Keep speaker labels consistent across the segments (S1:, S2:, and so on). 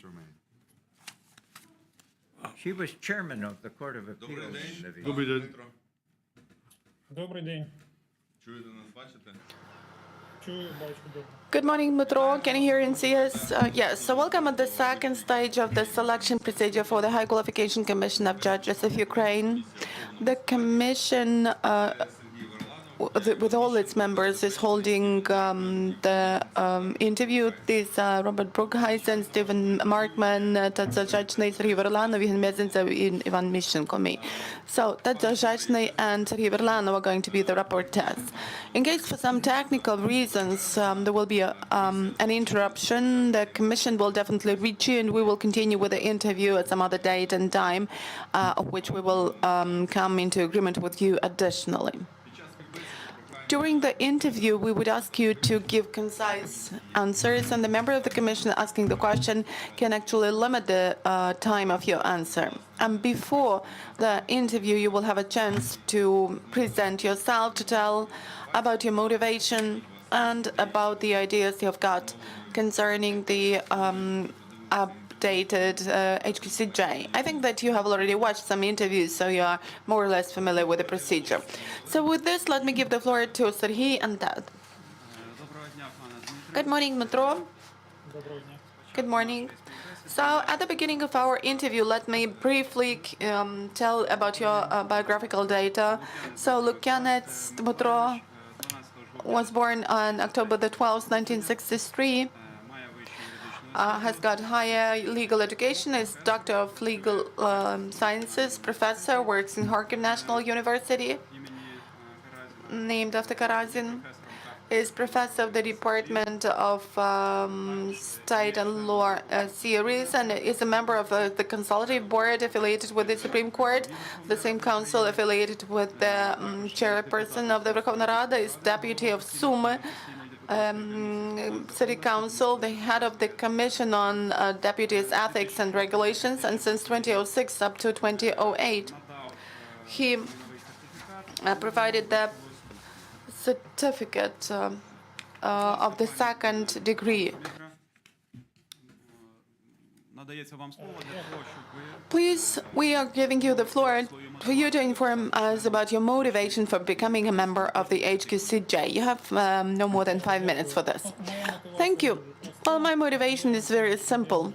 S1: remain.
S2: She was chairman of the Court of Appeals.
S1: Добрий день.
S2: Lviv.
S1: Добрий день.
S3: Добрий день.
S1: Чуєте нас, бачите?
S3: Чую, бачу, добре.
S4: Good morning, Dmytro. Can you hear and see us? Yes. So welcome at the second stage of the selection procedure for the High Qualification Commission of Judges of Ukraine. The commission, with all its members, is holding the interview. These Robert Brookhuizen, Stephen Markman, Tadzhachny, Serhiy Verlanov, Evgen Mezintsev, and Ivan Mishchenko, me. So Tadzhachny and Serhiy Verlanov are going to be the rapporteurs. In case for some technical reasons there will be an interruption, the commission will definitely reach you, and we will continue with the interview at some other date and time, of which we will come into agreement with you additionally. During the interview, we would ask you to give concise answers, and the member of the commission asking the question can actually limit the time of your answer. And before the interview, you will have a chance to present yourself, to tell about your motivation and about the ideas you've got concerning the updated HQCJ. I think that you have already watched some interviews, so you are more or less familiar with the procedure. So with this, let me give the floor to Serhiy and Tad. Good morning, Dmytro.
S3: Доброго дня.
S4: Good morning. So at the beginning of our interview, let me briefly tell about your biographical data. So Lukianets Dmytro was born on October the 12th, 1963. Has got higher legal education, is Doctor of Legal Sciences, professor, works in Kharkiv National University, named after Karazin, is professor of the Department of State and Law Series, and is a member of the Consultative Board affiliated with the Supreme Court, the same council affiliated with the chairperson of the Verkhovna Rada, is deputy of Sumy City Council, the head of the Commission on Deputies' Ethics and Regulations, and since 2006 up to 2008, he provided the certificate of the second degree. Please, we are giving you the floor for you to inform us about your motivation for becoming a member of the HQCJ. You have no more than 5 minutes for this. Thank you. Well, my motivation is very simple.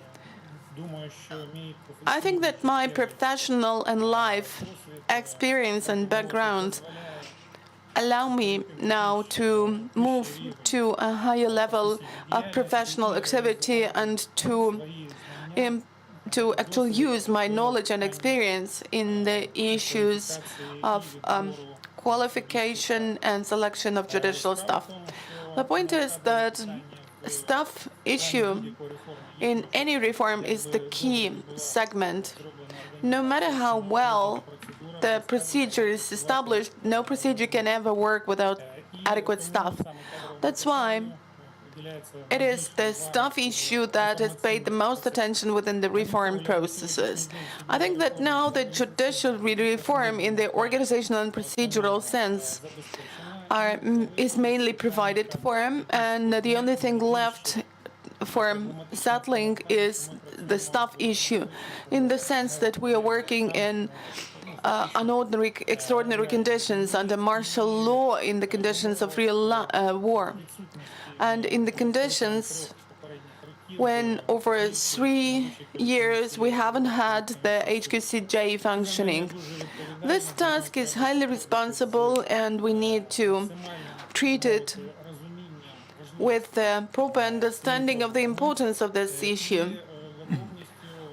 S3: Думаю, що мій
S4: I think that my professional and life experience and background allow me now to move to a higher level of professional activity and to actually use my knowledge and experience in the issues of qualification and selection of judicial staff. The point is that staff issue in any reform is the key segment. No matter how well the procedure is established, no procedure can ever work without adequate staff. That's why it is the staff issue that has paid the most attention within the reform processes. I think that now the judicial reform in the organizational and procedural sense is mainly provided for, and the only thing left for settling is the staff issue, in the sense that we are working in unordinary, extraordinary conditions under martial law, in the conditions of real war, and in the conditions when over 3 years we haven't had the HQCJ functioning. This task is highly responsible, and we need to treat it with the proper understanding of the importance of this issue,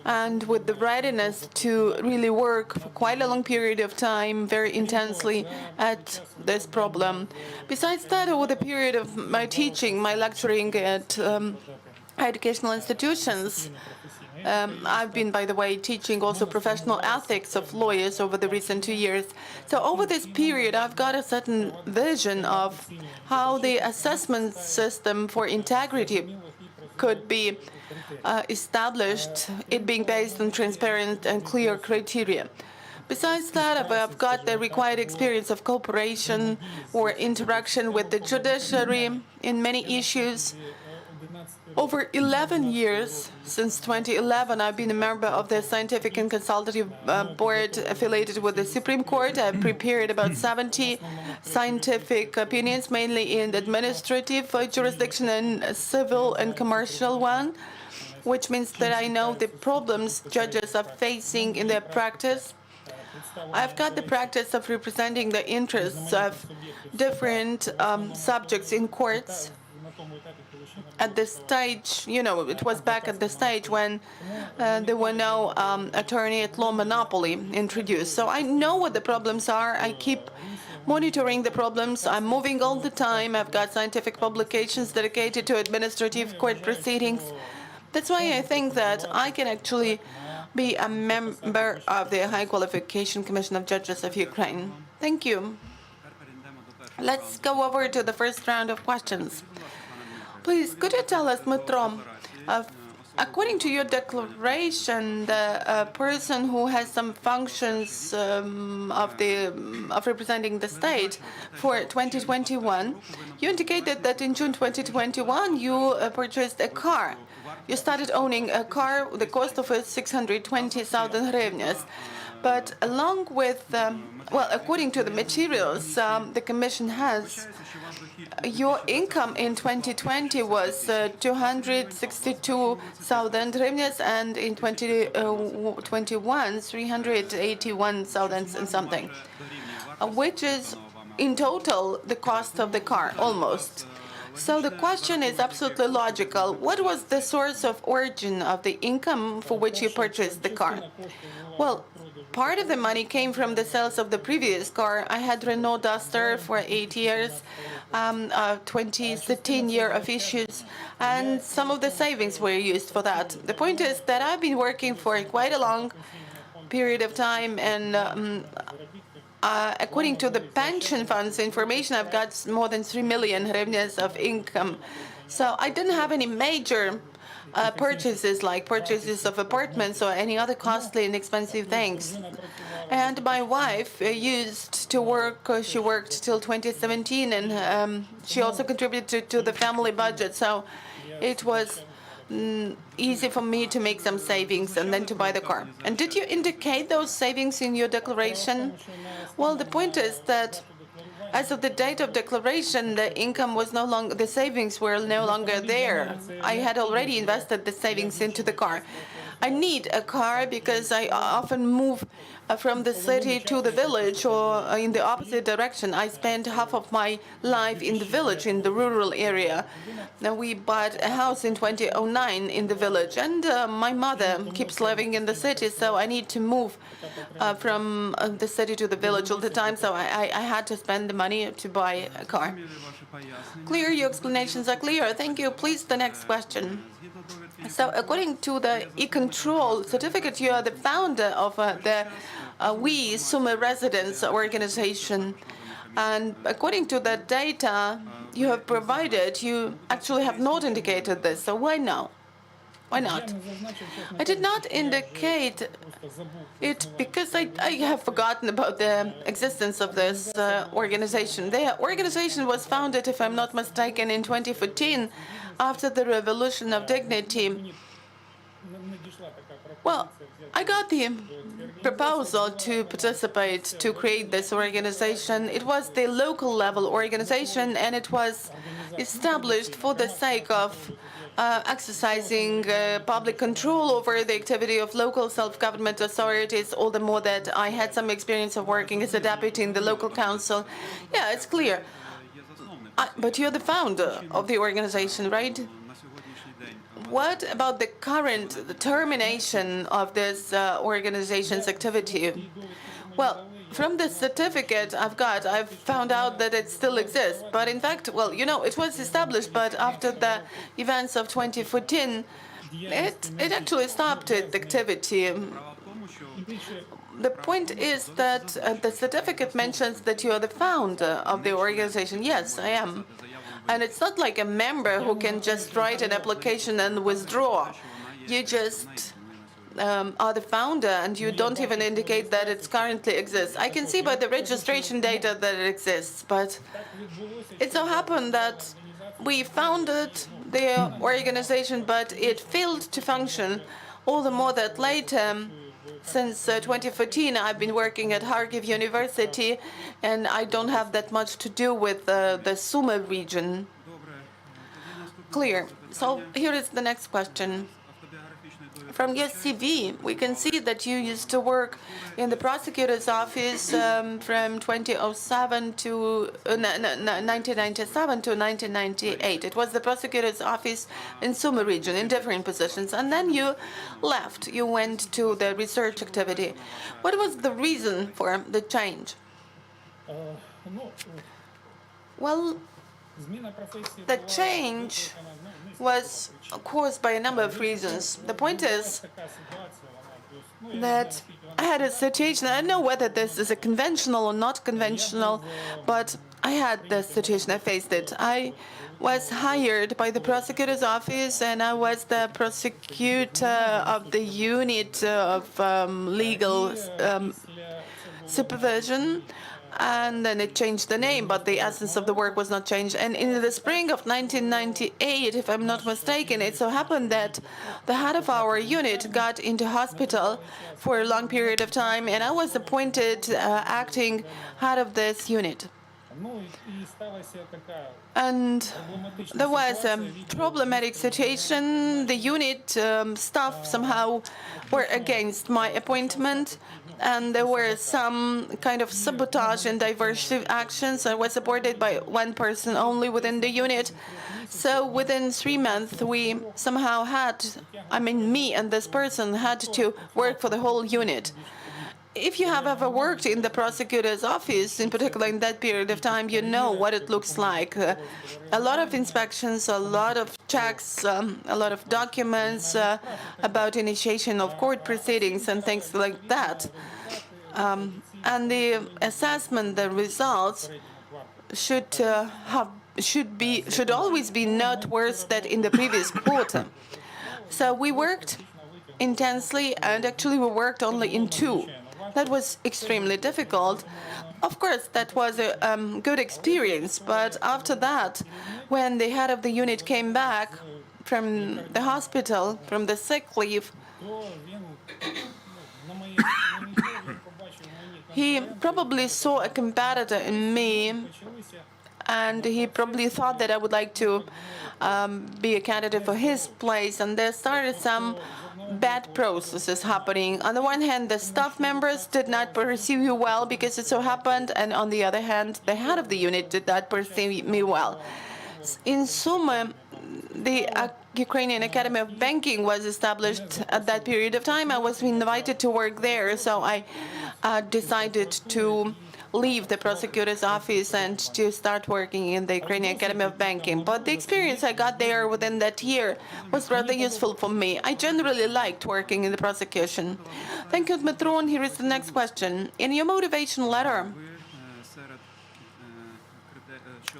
S4: and with the readiness to really work for quite a long period of time, very intensely, at this problem. Besides that, over the period of my teaching, my lecturing at educational institutions, I've been, by the way, teaching also professional ethics of lawyers over the recent 2 years. So over this period, I've got a certain vision of how the assessment system for integrity could be established, it being based on transparent and clear criteria. Besides that, I've got the required experience of cooperation or interaction with the judiciary in many issues, over 11 years, since 2011, I've been a member of the Scientific and Consultative Board affiliated with the Supreme Court. I've prepared about 70 scientific opinions, mainly in the administrative jurisdiction and civil and commercial one, which means that I know the problems judges are facing in their practice. I've got the practice of representing the interests of different subjects in courts. At this stage, it was back at the stage when there were no attorney at law monopoly introduced. So I know what the problems are. I keep monitoring the problems. I'm moving all the time. I've got scientific publications dedicated to administrative court proceedings. That's why I think that I can actually be a member of the High Qualification Commission of Judges of Ukraine. Thank you. Let's go over to the first round of questions. Please, could you tell us, Dmytro, according to your declaration, the person who has some functions of representing the state for 2021, you indicated that in June 2021 you purchased a car. You started owning a car, the cost of it 620,000 hryvnias. But along with, according to the materials the Commission has, your income in 2020 was 262,000 hryvnias, and in 2021, 381,000 and something, which is in total the cost of the car, almost. So the question is absolutely logical. What was the source of origin of the income for which you purchased the car? Well, part of the money came from the sales of the previous car. I had Renault Duster for 8 years, 13 year of issues, and some of the savings were used for that. The point is that I've been working for quite a long period of time, and according to the pension funds information, I've got more than 3 million hryvnias of income. So I didn't have any major purchases, like purchases of apartments or any other costly and expensive things. And my wife used to work, she worked till 2017, and she also contributed to the family budget. So it was easy for me to make some savings and then to buy the car. And did you indicate those savings in your declaration? Well, the point is that as of the date of declaration, the income was no longer, the savings were no longer there. I had already invested the savings into the car. I need a car because I often move from the city to the village or in the opposite direction. I spent half of my life in the village, in the rural area. Now we bought a house in 2009 in the village, and my mother keeps living in the city, so I need to move from the city to the village all the time, so I had to spend the money to buy a car. Clear, your explanations are clear. Thank you. Please, the next question. So according to the e-control certificate, you are the founder of the We Sumy Residents organization. And according to the data you have provided, you actually have not indicated this. So why now? Why not? I did not indicate it because I have forgotten about the existence of this organization. The organization was founded, if I'm not mistaken, in 2014 after the Revolution of Dignity. Well, I got the proposal to participate, to create this organization. It was the local level organization, and it was established for the sake of exercising public control over the activity of local self-government authorities, all the more that I had some experience of working as a deputy in the local council. Yeah, it's clear. But you're the founder of the organization, right? What about the current termination of this organization's activity? Well, from the certificate I've found out that it still exists. But in fact, well, it was established, but after the events of 2014, it actually stopped its activity. The point is that the certificate mentions that you are the founder of the organization. Yes, I am. And it's not like a member who can just write an application and withdraw. You just are the founder, and you don't even indicate that it currently exists. I can see by the registration data that it exists, but it so happened that we founded the organization, but it failed to function. All the more that later, since 2014, I've been working at Kharkiv University, and I don't have that much to do with the Sumy region. Clear. So here is the next question. From your CV, we can see that you used to work in the prosecutor's office from 2007 to 1997 to 1998. It was the prosecutor's office in Sumy region in different positions, and then you left. You went to the research activity. What was the reason for the change? Well, the change was caused by a number of reasons. The point is that I had a situation, I don't know whether this is a conventional or not conventional, but I had this situation, I faced it. I was hired by the prosecutor's office, and I was the prosecutor of the unit of legal supervision. And then it changed the name, but the essence of the work was not changed. And in the spring of 1998, if I'm not mistaken, it so happened that the head of our unit got into hospital for a long period of time, and I was appointed acting head of this unit. And there was a problematic situation. The unit staff somehow were against my appointment, and there were some kind of sabotage and diversion actions. I was supported by one person only within the unit. So within 3 months, we somehow had, me and this person had to work for the whole unit. If you have ever worked in the prosecutor's office, in particular in that period of time, you know what it looks like. A lot of inspections, a lot of checks, a lot of documents about initiation of court proceedings and things like that. And the assessment, the results should always be not worse than in the previous quarter. So we worked intensely, and actually we worked only in 2. That was extremely difficult. Of course, that was a good experience, but after that, when the head of the unit came back from the hospital, from the sick leave, he probably saw a competitor in me, and he probably thought that I would like to be a candidate for his place, and there started some bad processes happening. On the one hand, the staff members did not perceive you well because it so happened, and on the other hand, the head of the unit did not perceive me well. In Sumy, the Ukrainian Academy of Banking was established at that period of time. I was invited to work there, so I decided to leave the prosecutor's office and to start working in the Ukrainian Academy of Banking. But the experience I got there within that year was rather useful for me. I generally liked working in the prosecution. Thank you, Dmytro. And here is the next question. In your motivation letter,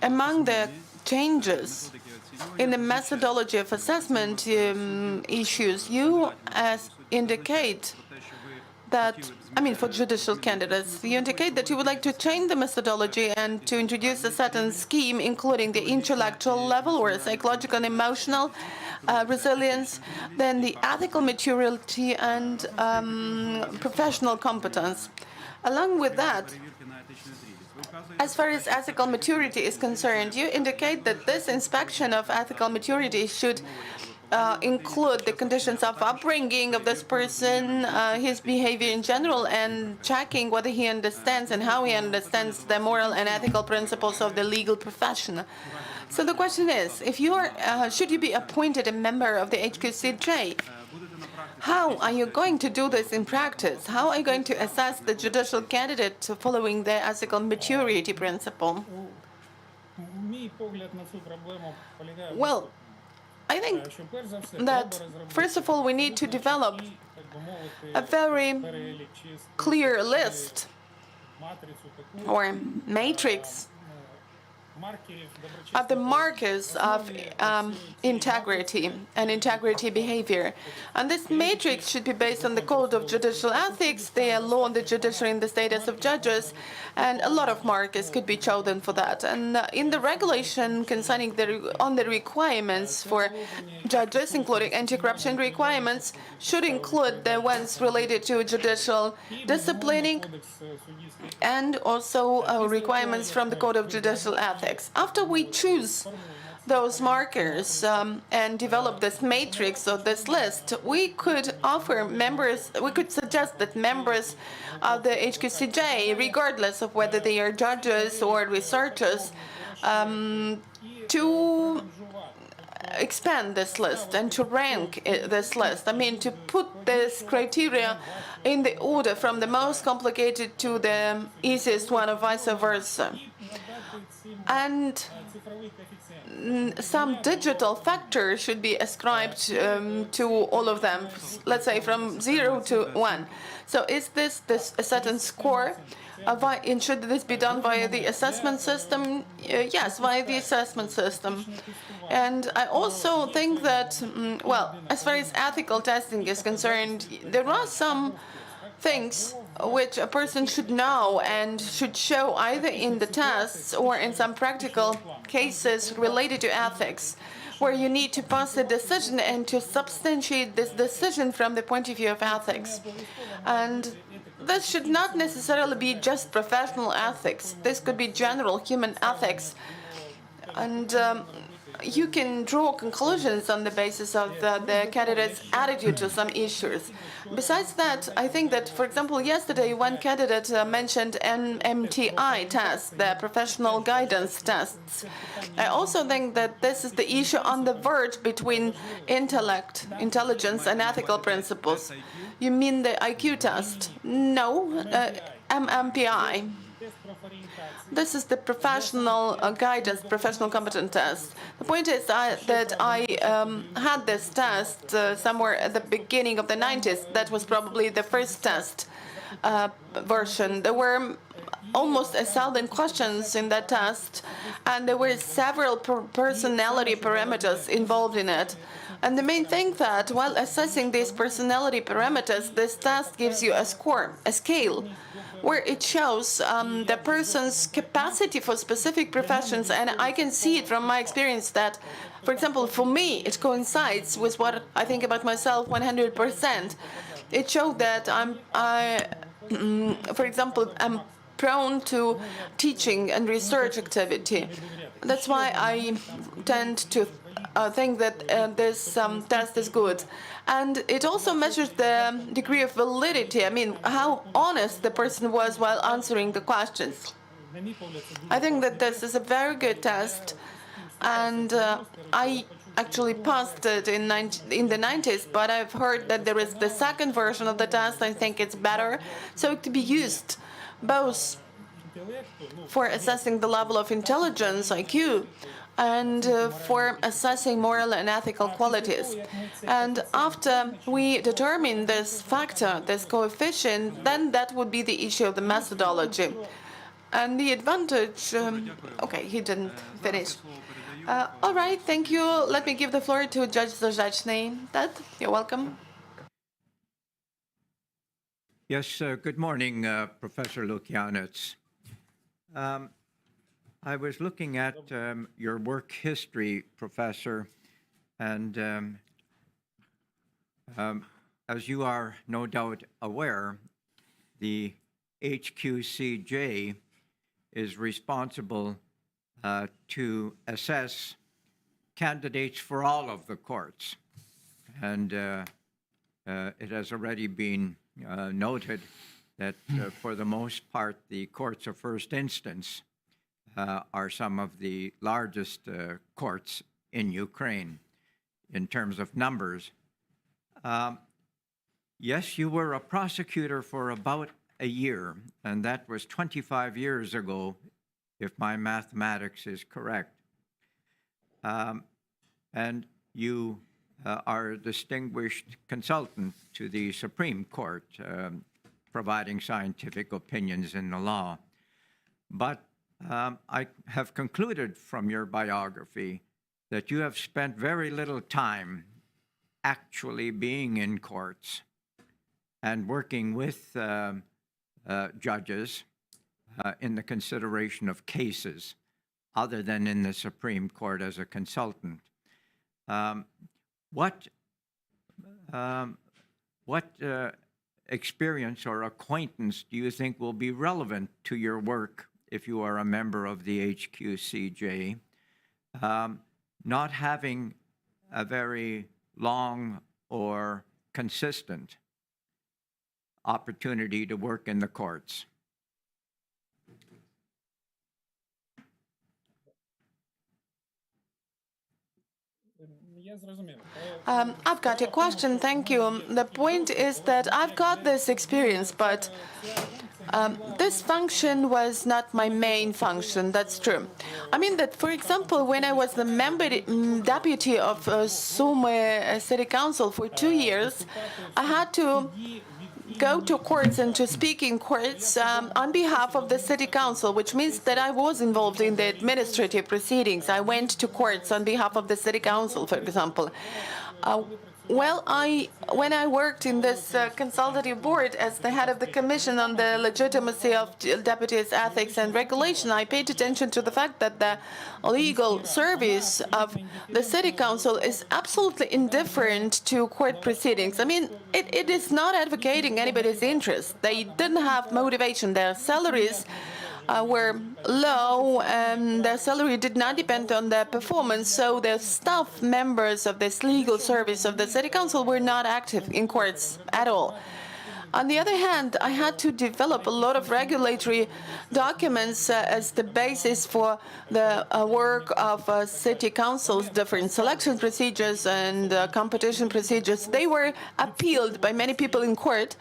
S4: among the changes in the methodology of assessment issues, you indicate that, for judicial candidates, you indicate that you would like to change the methodology and to introduce a certain scheme, including the intellectual level or psychological and emotional resilience, then the ethical maturity and professional competence. Along with that, as far as ethical maturity is concerned, you indicate that this inspection of ethical maturity should include the conditions of upbringing of this person, his behavior in general, and checking whether he understands and how he understands the moral and ethical principles of the legal profession. So the question is, if you are, should you be appointed a member of the HQCJ, how are you going to do this in practice? How are you going to assess the judicial candidate following the ethical maturity principle? Well, I think that, first of all, we need to develop a very clear list or matrix are the markers of integrity and integrity behavior. And this matrix should be based on the Code of Judicial Ethics, the law on the judiciary and the status of judges, and a lot of markers could be chosen for that. And in the regulation concerning the requirements for judges, including anti-corruption requirements, should include the ones related to judicial disciplining and also requirements from the Code of Judicial Ethics. After we choose those markers and develop this matrix or this list, we could suggest that members of the HQCJ, regardless of whether they are judges or researchers, to expand this list and to rank this list. I mean, to put this criteria in the order from the most complicated to the easiest one, or vice versa. And some digital factor should be ascribed to all of them, let's say from 0 to 1. So is this a certain score? And should this be done via the assessment system? Yes, via the assessment system. And I also think that, well, as far as ethical testing is concerned, there are some things which a person should know and should show either in the tests or in some practical cases related to ethics, where you need to pass a decision and to substantiate this decision from the point of view of ethics. And this should not necessarily be just professional ethics. This could be general human ethics. And you can draw conclusions on the basis of the candidate's attitude to some issues. Besides that, I think that, for example, yesterday one candidate mentioned MMTI tests, the professional guidance tests. I also think that this is the issue on the verge between intellect, intelligence, and ethical principles. You mean the IQ test? No, MMPI. This is the professional guidance, professional competence test. The point is that I had this test somewhere at the beginning of the 90s. That was probably the first test version. There were almost 1,000 questions in that test, and there were several personality parameters involved in it. And the main thing that while assessing these personality parameters, this test gives you a score, a scale, where it shows the person's capacity for specific professions. And I can see it from my experience that, for example, for me, it coincides with what I think about myself 100%. It showed that for example, I'm prone to teaching and research activity. That's why I tend to think that this test is good. And it also measures the degree of validity. I mean, how honest the person was while answering the questions. I think that this is a very good test. And I actually passed it in the 90s, but I've heard that there is the second version of the test. I think it's better. So it could be used both for assessing the level of intelligence, IQ, and for assessing moral and ethical qualities. And after we determine this factor, this coefficient, then that would be the issue of the methodology. And the advantage, okay, he didn't finish. All right, thank you. Let me give the floor to Judge Zajachny. Dad, you're welcome.
S2: Yes, good morning, Professor Lukianets. I was looking at your work history, Professor, and as you are no doubt aware, the HQCJ is responsible to assess candidates for all of the courts. And it has already been noted that for the most part, the courts of first instance are some of the largest courts in Ukraine in terms of numbers. Yes, you were a prosecutor for about a year, and that was 25 years ago, if my mathematics is correct. And you are a distinguished consultant to the Supreme Court, providing scientific opinions in the law. But I have concluded from your biography that you have spent very little time actually being in courts and working with judges in the consideration of cases, other than in the Supreme Court as a consultant. What experience or acquaintance do you think will be relevant to your work if you are a member of the HQCJ? Not having a very long or consistent opportunity to work in the courts.
S3: Я зрозумів.
S4: I've got a question, thank you. The point is that I've got this experience, but this function was not my main function, that's true. I mean that, for example, when I was the deputy of Sumy City Council for 2 years, I had to go to courts and to speak in courts on behalf of the city council, which means that I was involved in the administrative proceedings. I went to courts on behalf of the city council, for example. When I worked in this consultative board as the head of the Commission on the Legitimacy of Deputies' Ethics and Regulation, I paid attention to the fact that the legal service of the City Council is absolutely indifferent to court proceedings. I mean, it is not advocating anybody's interest. They didn't have motivation. Their salaries were low, and their salary did not depend on their performance, so the staff members of this legal service of the City Council were not active in courts at all. On the other hand, I had to develop a lot of regulatory documents as the basis for the work of city councils, different selection procedures and competition procedures. They were appealed by many people in court,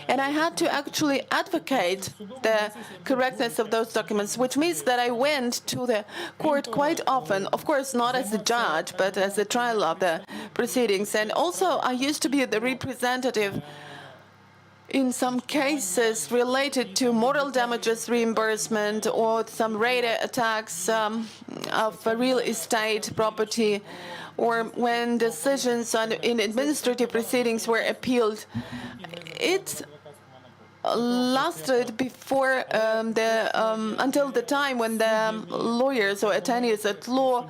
S4: and I had to actually advocate the correctness of those documents, which means that I went to the court quite often, of course not as a judge, but as a trial of the proceedings. And also I used to be the representative in some cases related to moral damages reimbursement or some radar attacks of real estate property, or when decisions in administrative proceedings were appealed. It lasted before until the time when the lawyers or attorneys at law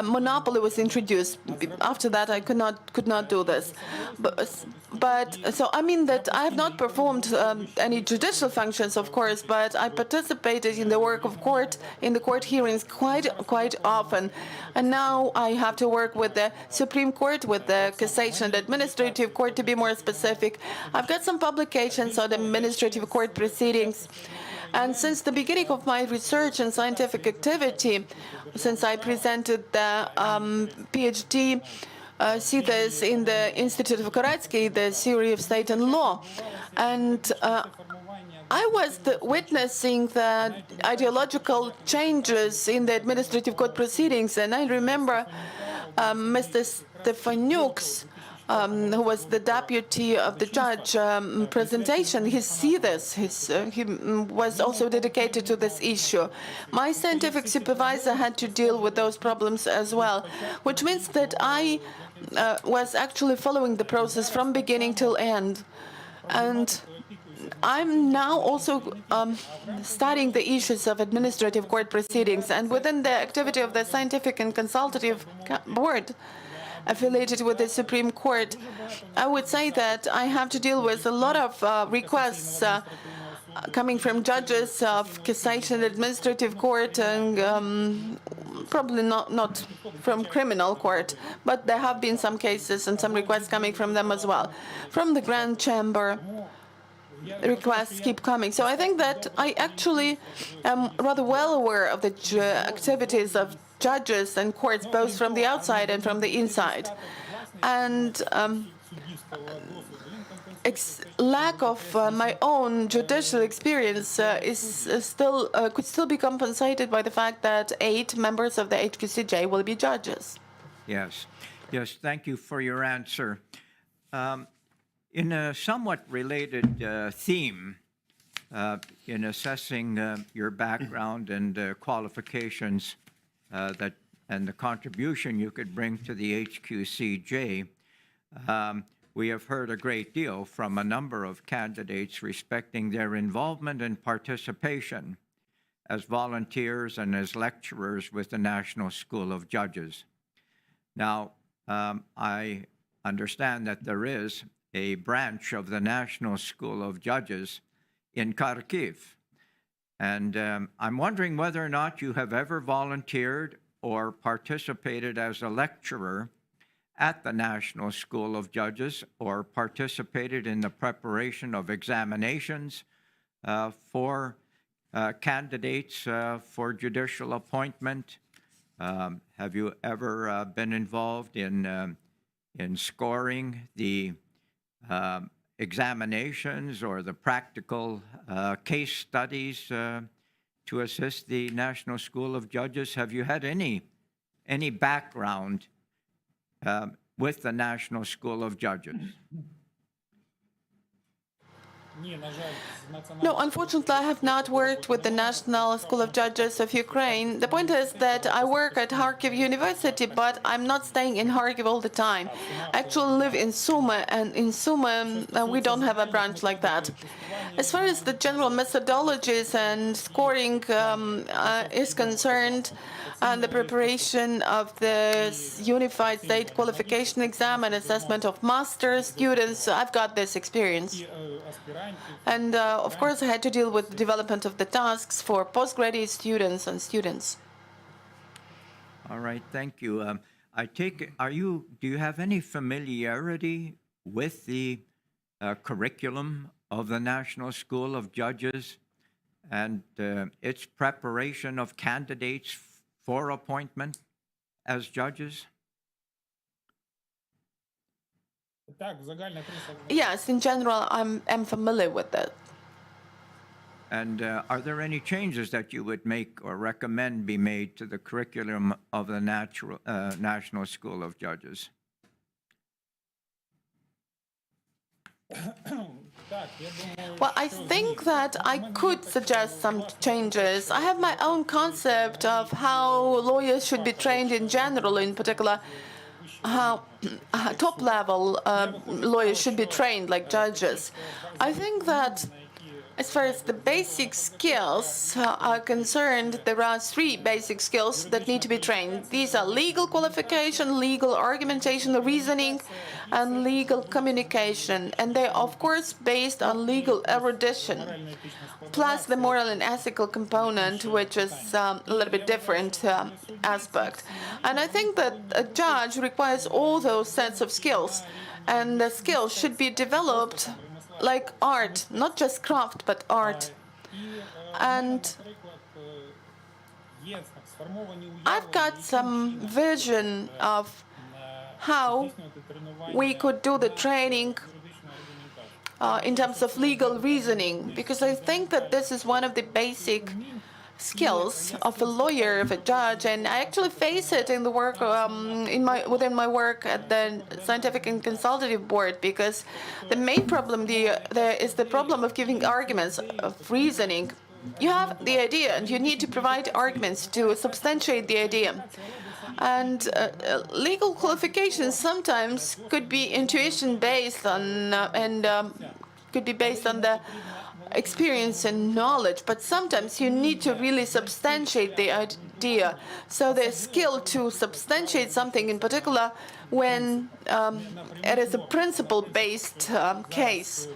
S4: monopoly was introduced. After that, I could not do this. But so I mean that I have not performed any judicial functions, of course, but I participated in the work of court, in the court hearings quite often. And now I have to work with the Supreme Court, with the Cassation and Administrative Court, to be more specific. I've got some publications on administrative court proceedings. And since the beginning of my research and scientific activity, since I presented the PhD thesis in the Institute of Koretsky, the theory of state and law, and I was witnessing the ideological changes in the administrative court proceedings, and I remember Mr. Stefanuk's, who was the deputy of the judge, presentation, his thesis. He was also dedicated to this issue. My scientific supervisor had to deal with those problems as well, which means that I was actually following the process from beginning till end. And I'm now also studying the issues of administrative court proceedings, and within the activity of the scientific and consultative board affiliated with the Supreme Court, I would say that I have to deal with a lot of requests coming from judges of Cassation Administrative Court, and probably not from criminal court, but there have been some cases and some requests coming from them as well. From the Grand Chamber, requests keep coming. So I think that I actually am rather well aware of the activities of judges and courts, both from the outside and from the inside. And lack of my own judicial experience could still be compensated by the fact that 8 members of the HQCJ will be judges.
S2: Yes, thank you for your answer. In a somewhat related theme, in assessing your background and qualifications and the contribution you could bring to the HQCJ. We have heard a great deal from a number of candidates respecting their involvement and participation as volunteers and as lecturers with the National School of Judges. Now, I understand that there is a branch of the National School of Judges in Kharkiv. And I'm wondering whether or not you have ever volunteered or participated as a lecturer at the National School of Judges or participated in the preparation of examinations for candidates for judicial appointment. Have you ever been involved in scoring the examinations or the practical case studies to assist the National School of Judges? Have you had any background with the National School of Judges?
S4: No, unfortunately, I have not worked with the National School of Judges of Ukraine. The point is that I work at Kharkiv University, but I'm not staying in Kharkiv all the time. I actually live in Sumy, and in Sumy, we don't have a branch like that. As far as the general methodologies and scoring is concerned, and the preparation of the Unified State Qualification Exam and assessment of master's students, I've got this experience. And of course, I had to deal with the development of the tasks for postgraduate students and students.
S2: All right, thank you. I take it, do you have any familiarity with the curriculum of the National School of Judges and its preparation of candidates for appointment as judges?
S4: Yes, in general, I'm familiar with that.
S2: And are there any changes that you would make or recommend be made to the curriculum of the National School of Judges?
S4: Well, I think that I could suggest some changes. I have my own concept of how lawyers should be trained in general, in particular, how top-level lawyers should be trained, like judges. I think that as far as the basic skills are concerned, there are 3 basic skills that need to be trained. These are legal qualification, legal argumentation, reasoning, and legal communication. And they're, of course, based on legal erudition, plus the moral and ethical component, which is a little bit different aspect. And I think that a judge requires all those sets of skills, and the skills should be developed like art, not just craft, but art. And I've got some vision of how we could do the training in terms of legal reasoning, because I think that this is one of the basic skills of a lawyer, of a judge, and I actually face it in the work within my work at the Scientific and Consultative Board, because the main problem there is the problem of giving arguments, of reasoning. You have the idea, and you need to provide arguments to substantiate the idea. And legal qualifications sometimes could be intuition based on could be based on the experience and knowledge, but sometimes you need to really substantiate the idea. So the skill to substantiate something, in particular when it is a principle-based case.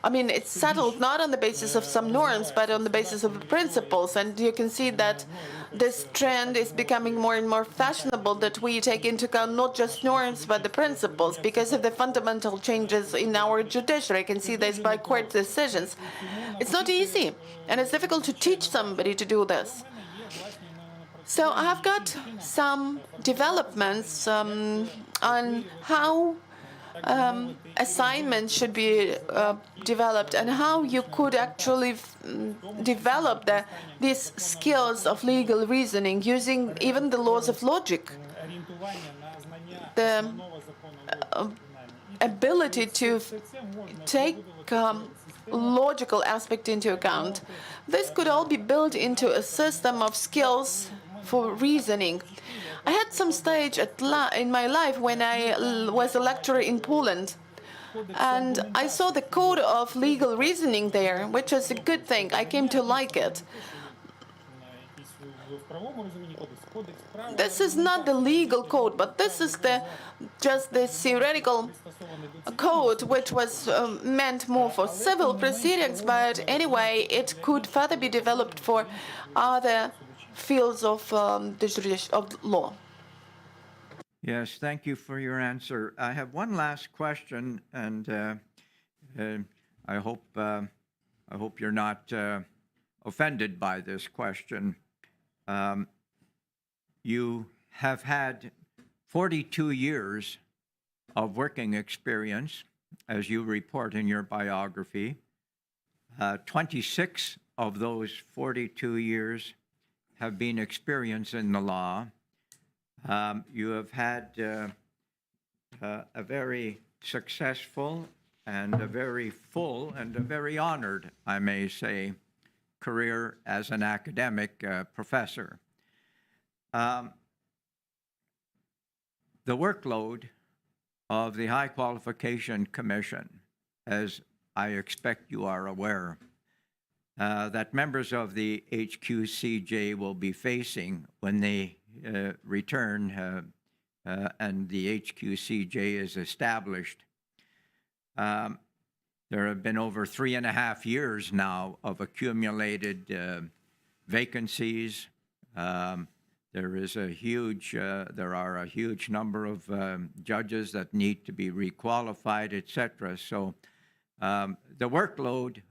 S4: I mean, it's settled not on the basis of some norms, but on the basis of the principles. And you can see that this trend is becoming more and more fashionable, that we take into account not just norms, but the principles, because of the fundamental changes in our judiciary. I can see this by court decisions. It's not easy, and it's difficult to teach somebody to do this. So I've got some developments on how assignments should be developed and how you could actually develop these skills of legal reasoning using even the laws of logic. The ability to take logical aspect into account. This could all be built into a system of skills for reasoning. I had some stage in my life when I was a lecturer in Poland. And I saw the code of legal reasoning there, which is a good thing. I came to like it. This is not the legal code, but this is just the theoretical code, which was meant more for civil proceedings. But anyway, it could further be developed for other fields of law.
S2: Yes, thank you for your answer. I have one last question, and I hope you're not offended by this question. You have had 42 years of working experience, as you report in your biography. 26 of those 42 years have been experience in the law. You have had a very successful and a very full and a very honored, I may say, career as an academic professor. The workload of the High Qualification Commission, as I expect you are aware, that members of the HQCJ will be facing when they return and the HQCJ is established. There have been over 3.5 years now of accumulated vacancies. There are a huge number of judges that need to be requalified, etc. So the workload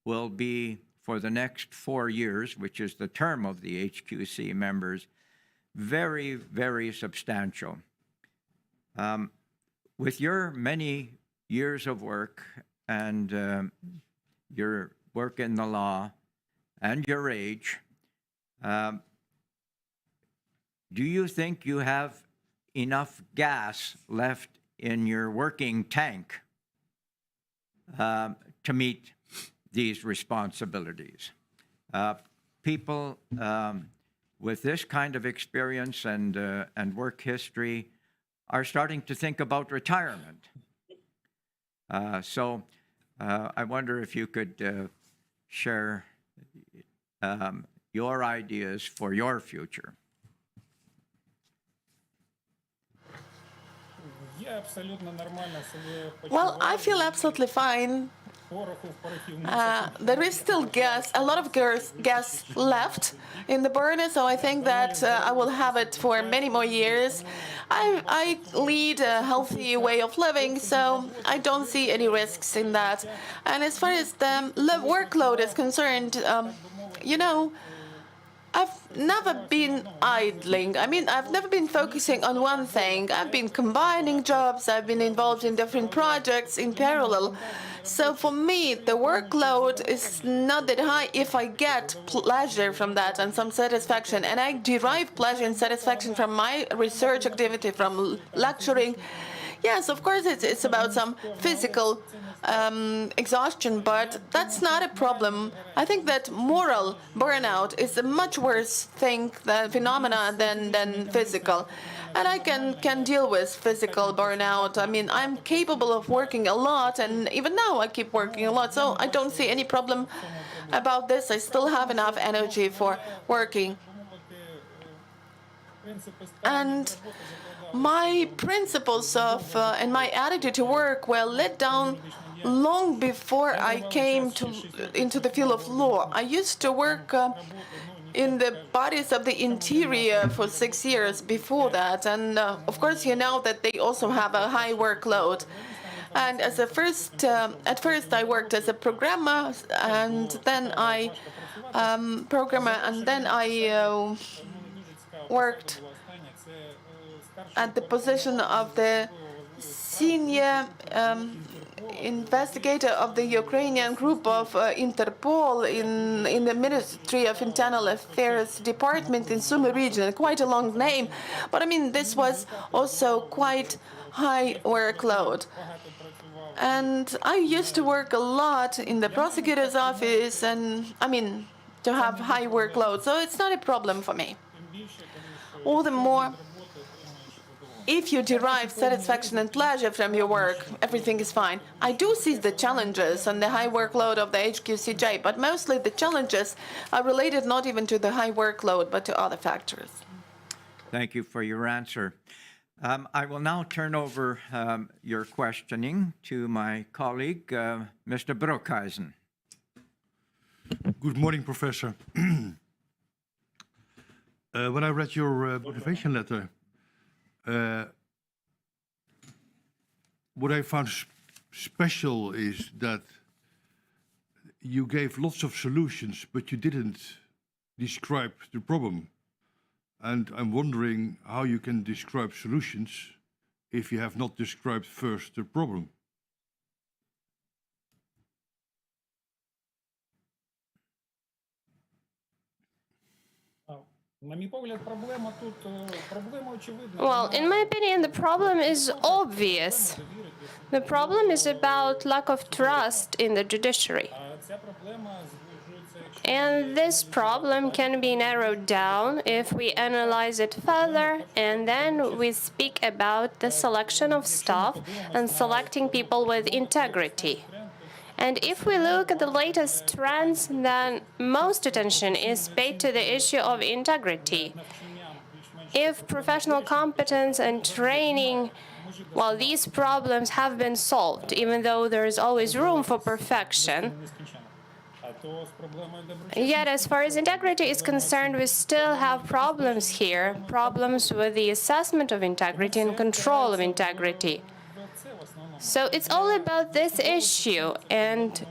S2: will be for the next 4 years, which is the term of the HQC members, very, very substantial. With your many years of work and your work in the law and your age, do you think you have enough gas left in your working tank to meet these responsibilities? People with this kind of experience and work history are starting to think about retirement. So I wonder if you could share your ideas for your future.
S4: Well, I feel absolutely fine. There is still a lot of gas left in the burner, so I think that I will have it for many more years. I lead a healthy way of living, so I don't see any risks in that. And as far as the workload is concerned, I've never been idling. I mean, I've never been focusing on one thing. I've been combining jobs. I've been involved in different projects in parallel. So for me, the workload is not that high if I get pleasure from that and some satisfaction. And I derive pleasure and satisfaction from my research activity, from lecturing. Yes, of course, it's about some physical exhaustion, but that's not a problem. I think that moral burnout is a much worse phenomena than physical. And I can deal with physical burnout. I mean, I'm capable of working a lot, and even now I keep working a lot, so I don't see any problem about this. I still have enough energy for working. And my principles and my attitude to work were laid down long before I came into the field of law. I used to work in the bodies of the interior for 6 years before that, and of course you know that they also have a high workload. And at first I worked as a programmer, and then I worked at the position of the senior investigator of the Ukrainian group of Interpol in the Ministry of Internal Affairs Department in Sumy region. Quite a long name, but I mean, this was also quite high workload. And I used to work a lot in the prosecutor's office and, to have high workload, so it's not a problem for me. All the more, if you derive satisfaction and pleasure from your work, everything is fine. I do see the challenges and the high workload of the HQCJ, but mostly the challenges are related not even to the high workload, but to other factors.
S2: Thank you for your answer. I will now turn over your questioning to my colleague, Mr. Broekhuizen.
S5: Good morning, Professor. When I read your motivation letter, what I found special is that you gave lots of solutions, but you didn't describe the problem. And I'm wondering how you can describe solutions if you have not described first the problem.
S6: Well, in my opinion, the problem is obvious. The problem is about lack of trust in the judiciary. And this problem can be narrowed down if we analyze it further, and then we speak about the selection of staff and selecting people with integrity. And if we look at the latest trends, then most attention is paid to the issue of integrity. If professional competence and training, well, these problems have been solved, even though there is always room for perfection. Yet, as far as integrity is concerned, we still have problems here, problems with the assessment of integrity and control of integrity. So it's all about this issue, and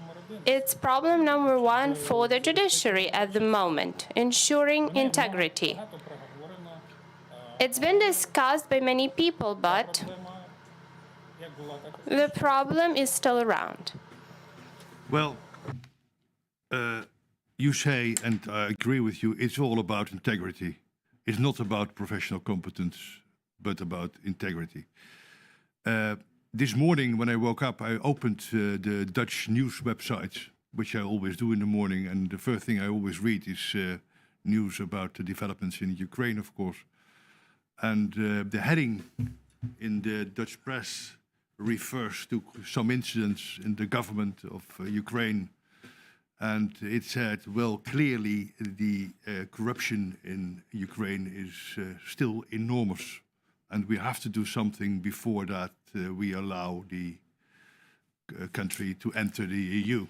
S6: it's problem number one for the judiciary at the moment, ensuring integrity. It's been discussed by many people, but the problem is still around.
S5: Well, you say, and I agree with you, it's all about integrity. It's not about professional competence, but about integrity. This morning, when I woke up, I opened the Dutch news websites, which I always do in the morning, and the first thing I always read is news about the developments in Ukraine, of course. And the heading in the Dutch press refers to some incidents in the government of Ukraine. And it said, well, clearly the corruption in Ukraine is still enormous. And we have to do something before that we allow the country to enter the EU.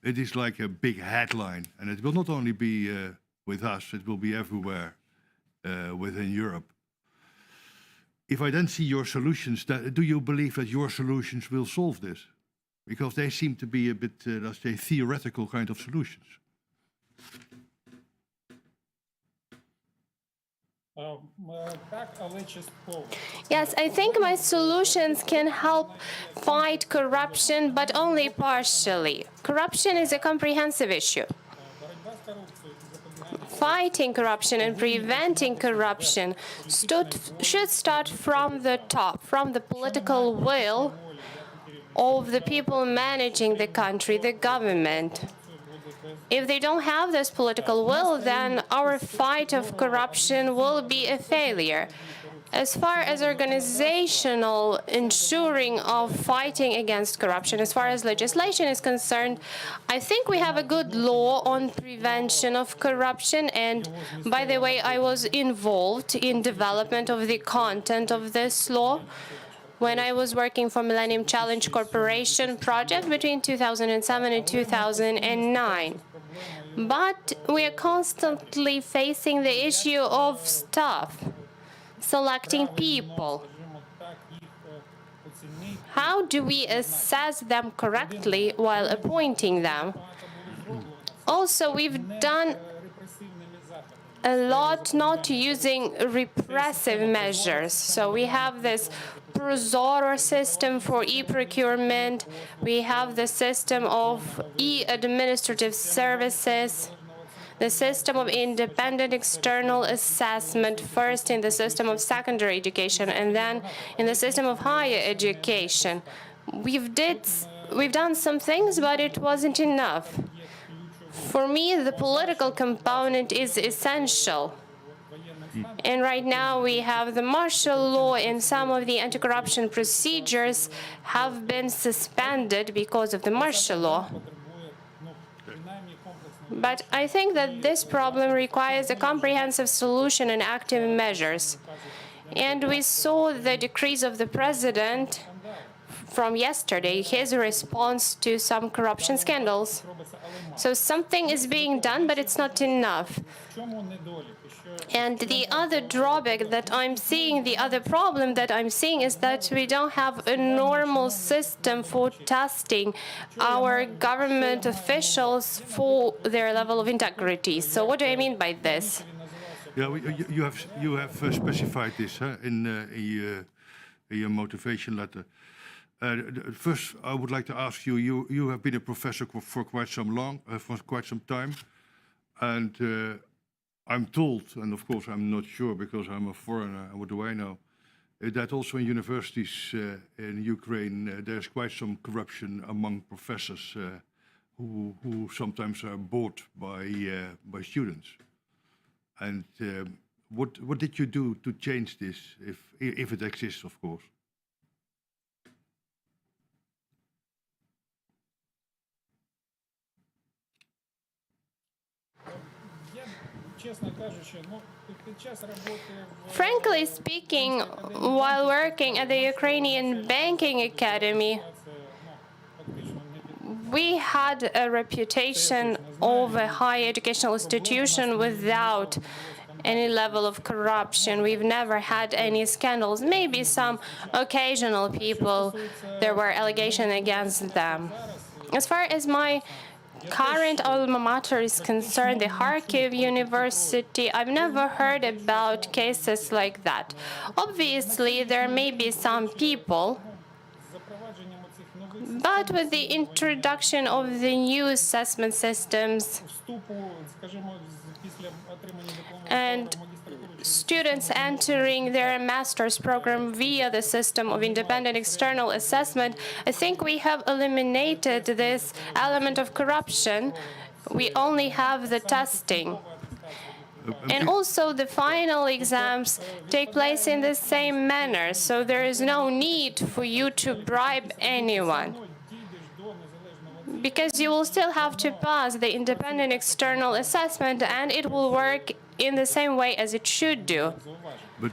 S5: It is like a big headline. And it will not only be with us, it will be everywhere within Europe. If I then see your solutions, do you believe that your solutions will solve this? Because they seem to be a bit, let's say, theoretical kind of solutions.
S6: Yes, I think my solutions can help fight corruption, but only partially. Corruption is a comprehensive issue. Fighting corruption and preventing corruption should start from the top, from the political will of the people managing the country, the government. If they don't have this political will, then our fight of corruption will be a failure. As far as organizational ensuring of fighting against corruption, as far as legislation is concerned, I think we have a good law on prevention of corruption. And by the way, I was involved in development of the content of this law when I was working for Millennium Challenge Corporation project between 2007 and 2009. But we are constantly facing the issue of staff, selecting people. How do we assess them correctly while appointing them? Also, we've done a lot not using repressive measures. So we have this Prozor system for e-procurement. We have the system of e-administrative services, the system of independent external assessment, first in the system of secondary education and then in the system of higher education. we've done some things, but it wasn't enough. For me, the political component is essential. And right now we have the martial law, and some of the anti-corruption procedures have been suspended because of the martial law. But I think that this problem requires a comprehensive solution and active measures. And we saw the decrees of the president from yesterday, his response to some corruption scandals. So something is being done, but it's not enough. And the other drawback that I'm seeing, the other problem that I'm seeing is that we don't have a normal system for testing our government officials for their level of integrity. So what do I mean by this?
S5: Yeah, you have specified this in your motivation letter. First, I would like to ask you. You have been a professor for quite some time, and I'm told, and of course I'm not sure because I'm a foreigner. What do I know? That also in universities in Ukraine there's quite some corruption among professors who sometimes are bought by students. And what did you do to change this, if it exists, of course?
S6: Frankly speaking, while working at the Ukrainian Banking Academy, we had a reputation of a high educational institution without any level of corruption. We've never had any scandals. Maybe some occasional people, there were allegations against them. As far as my current alma mater is concerned, the Kharkiv University, I've never heard about cases like that. Obviously, there may be some people, but with the introduction of the new assessment systems and students entering their master's program via the system of independent external assessment, I think we have eliminated this element of corruption. We only have the testing. And also the final exams take place in the same manner, so there is no need for you to bribe anyone, because you will still have to pass the independent external assessment, and it will work in the same way as it should do.
S5: But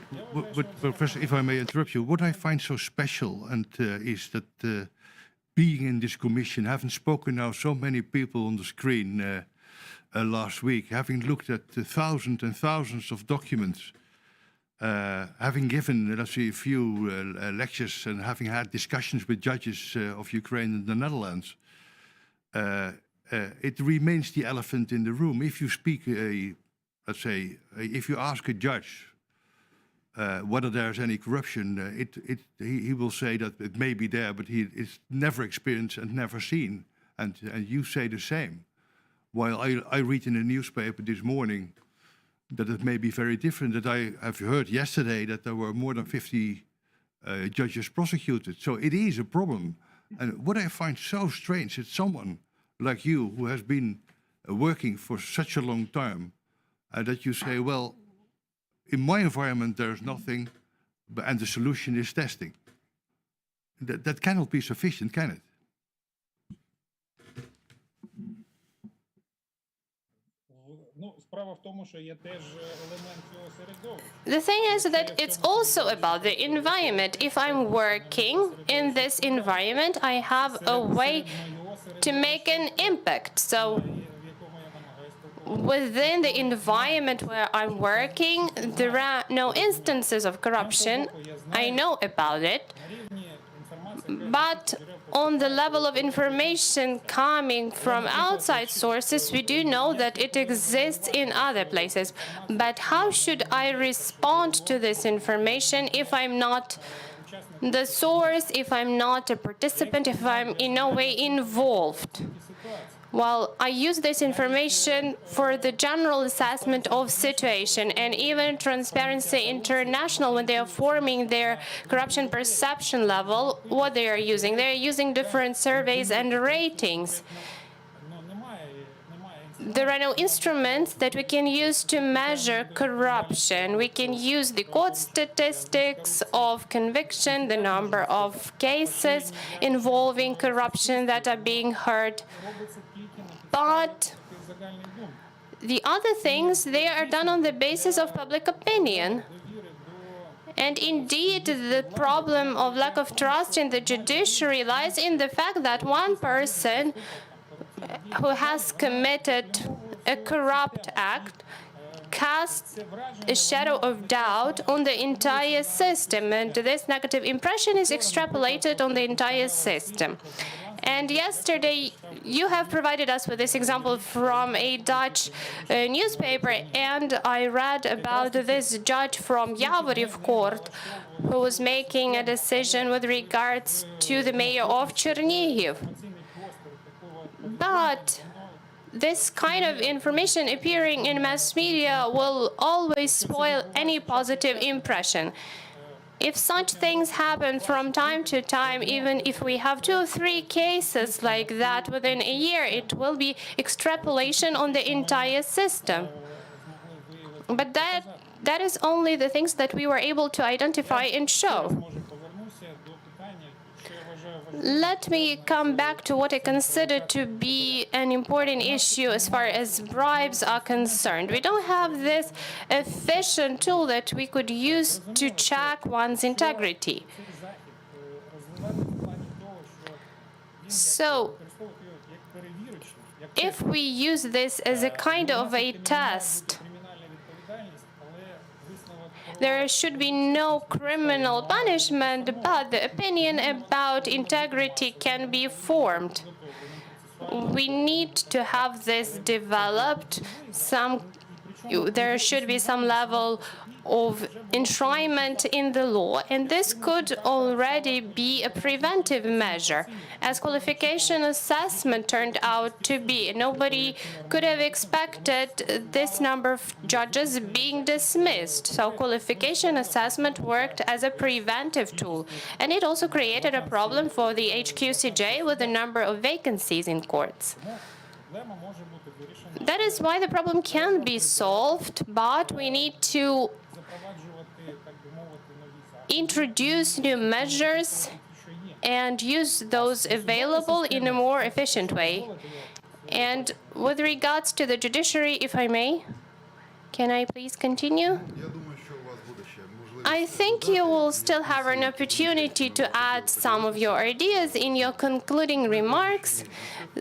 S5: Professor, if I may interrupt you, what I find so special is that being in this commission, having spoken now so many people on the screen last week, having looked at thousands and thousands of documents, having given, let's say, a few lectures and having had discussions with judges of Ukraine and the Netherlands, it remains the elephant in the room. If you speak, let's say, if you ask a judge whether there's any corruption, he will say that it may be there, but it's never experienced and never seen. And you say the same. While I read in the newspaper this morning that it may be very different, that I have heard yesterday that there were more than 50 judges prosecuted. So it is a problem. And what I find so strange is someone like you who has been working for such a long time, that you say, well, in my environment there's nothing, and the solution is testing. That cannot be sufficient, can it?
S6: The thing is that it's also about the environment. If I'm working in this environment, I have a way to make an impact. So within the environment where I'm working, there are no instances of corruption. I know about it. But on the level of information coming from outside sources, we do know that it exists in other places. But how should I respond to this information if I'm not the source, if I'm not a participant, if I'm in no way involved? Well, I use this information for the general assessment of situation, and even Transparency International, when they are forming their corruption perception level, what they are using? They are using different surveys and ratings. There are no instruments that we can use to measure corruption. We can use the court statistics of conviction, the number of cases involving corruption that are being heard. But the other things, they are done on the basis of public opinion. And indeed, the problem of lack of trust in the judiciary lies in the fact that one person who has committed a corrupt act casts a shadow of doubt on the entire system, and this negative impression is extrapolated on the entire system. And yesterday, you have provided us with this example from a Dutch newspaper, and I read about this judge from Yavoriv court who was making a decision with regards to the mayor of Chernihiv. But this kind of information appearing in mass media will always spoil any positive impression. If such things happen from time to time, even if we have 2 or 3 cases like that within a year, it will be extrapolation on the entire system. But that is only the things that we were able to identify and show. Let me come back to what I consider to be an important issue as far as bribes are concerned. We don't have this efficient tool that we could use to check one's integrity. So, if we use this as a kind of a test, there should be no criminal punishment, but the opinion about integrity can be formed. We need to have this developed. There should be some level of enshrinement in the law, and this could already be a preventive measure, as qualification assessment turned out to be. Nobody could have expected this number of judges being dismissed. So qualification assessment worked as a preventive tool, and it also created a problem for the HQCJ with the number of vacancies in courts. That is why the problem can be solved, but we need to introduce new measures and use those available in a more efficient way. And with regards to the judiciary, if I may, can I please continue? I think you will still have an opportunity to add some of your ideas in your concluding remarks.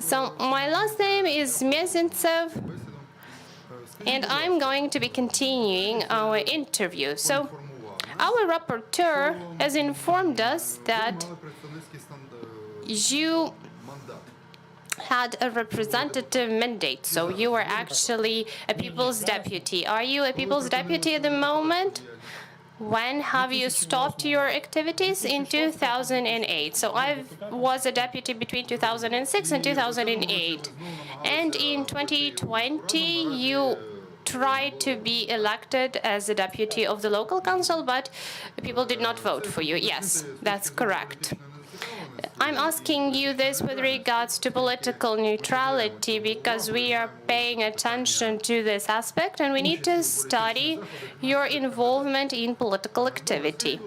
S6: So my last name is Mezentsev, and I'm going to be continuing our interview. So our rapporteur has informed us that you had a representative mandate, so you were actually a people's deputy. Are you a people's deputy at the moment? When have you stopped your activities? In 2008. So I was a deputy between 2006 and 2008. And in 2020, you tried to be elected as a deputy of the local council, but people did not vote for you. Yes, that's correct. I'm asking you this with regards to political neutrality, because we are paying attention to this aspect and we need to study your involvement in political activity.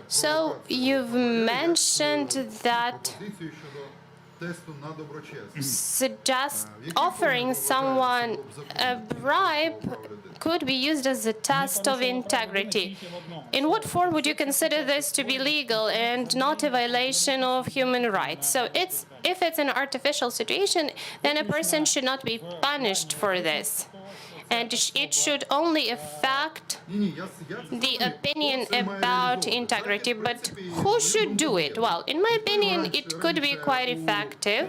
S6: So you've mentioned that offering someone a bribe could be used as a test of integrity. In what form would you consider this to be legal and not a violation of human rights? So if it's an artificial situation, then a person should not be punished for this. And it should only affect the opinion about integrity. But who should do it? Well, in my opinion, it could be quite effective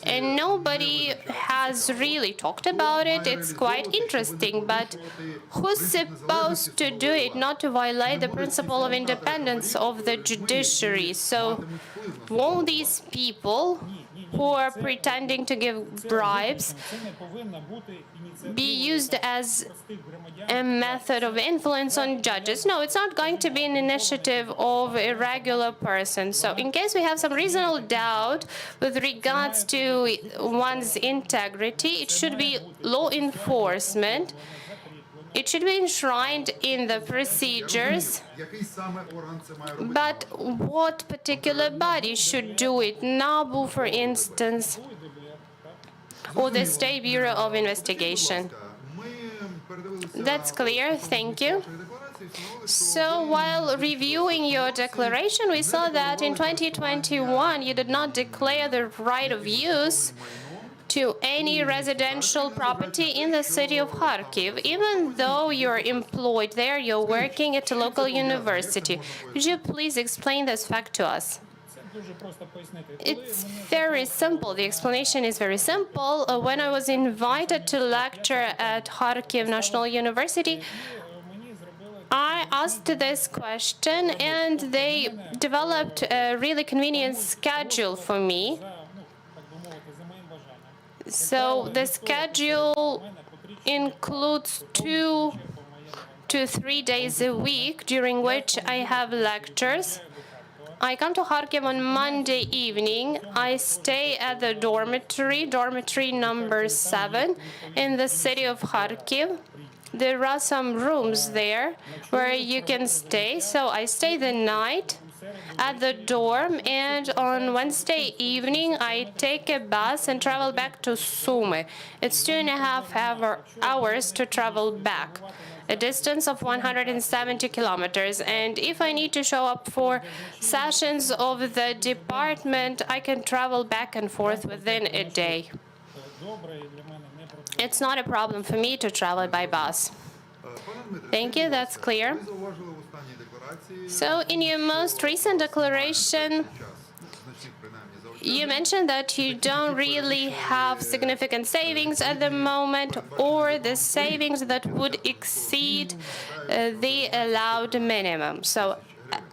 S6: and nobody has really talked about it. It's quite interesting, but who's supposed to do it not to violate the principle of independence of the judiciary? So won't these people who are pretending to give bribes be used as a method of influence on judges? No, it's not going to be an initiative of a regular person. So in case we have some reasonable doubt with regards to one's integrity, it should be law enforcement. It should be enshrined in the procedures. But what particular body should do it? NABU, for instance, or the State Bureau of Investigation. That's clear. Thank you. So while reviewing your declaration, we saw that in 2021 you did not declare the right of use to any residential property in the city of Kharkiv, even though you're employed there, you're working at a local university. Could you please explain this fact to us? It's very simple. The explanation is very simple. When I was invited to lecture at Kharkiv National University, I asked this question, and they developed a really convenient schedule for me. So the schedule includes 2 to 3 days a week during which I have lectures. I come to Kharkiv on Monday evening. I stay at the dormitory number 7 in the city of Kharkiv. There are some rooms there where you can stay. So I stay the night at the dorm, and on Wednesday evening I take a bus and travel back to Sumy. It's 2.5 hours to travel back, a distance of 170 kilometers. And if I need to show up for sessions of the department, I can travel back and forth within a day. It's not a problem for me to travel by bus. Thank you, that's clear. So in your most recent declaration, you mentioned that you don't really have significant savings at the moment, or the savings that would exceed the allowed minimum. So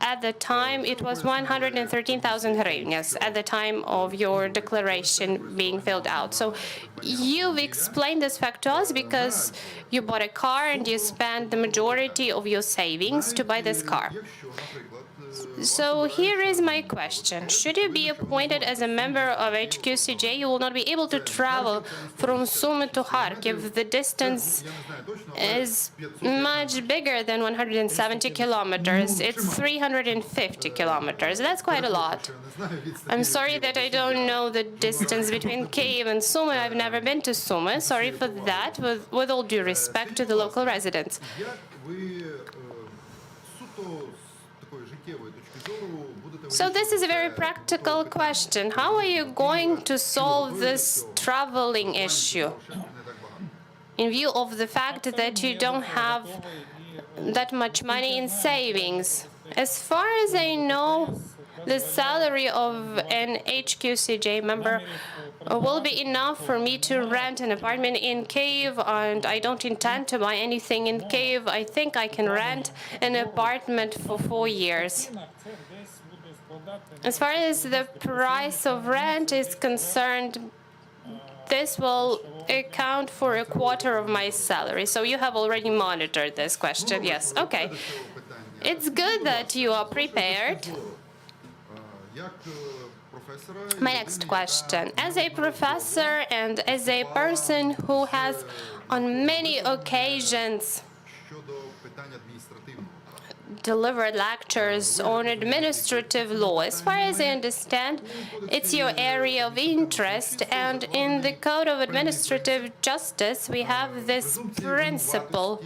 S6: at the time, it was 113,000 hryvnias at the time of your declaration being filled out. So you've explained this fact to us because you bought a car and you spent the majority of your savings to buy this car. So here is my question. Should you be appointed as a member of HQCJ, you will not be able to travel from Sumy to Kharkiv. The distance is much bigger than 170 kilometers. It's 350 kilometers. That's quite a lot. I'm sorry that I don't know the distance between Kyiv and Sumy. I've never been to Sumy. Sorry for that, with all due respect to the local residents. So this is a very practical question. How are you going to solve this traveling issue in view of the fact that you don't have that much money in savings? As far as I know, the salary of an HQCJ member will be enough for me to rent an apartment in Kyiv, and I don't intend to buy anything in Kyiv. I think I can rent an apartment for 4 years. As far as the price of rent is concerned, this will account for 1/4 of my salary. So you have already monitored this question. Yes, okay. It's good that you are prepared. My next question. As a professor and as a person who has on many occasions delivered lectures on administrative law, as far as I understand, it's your area of interest, and in the Code of Administrative Justice we have this principle,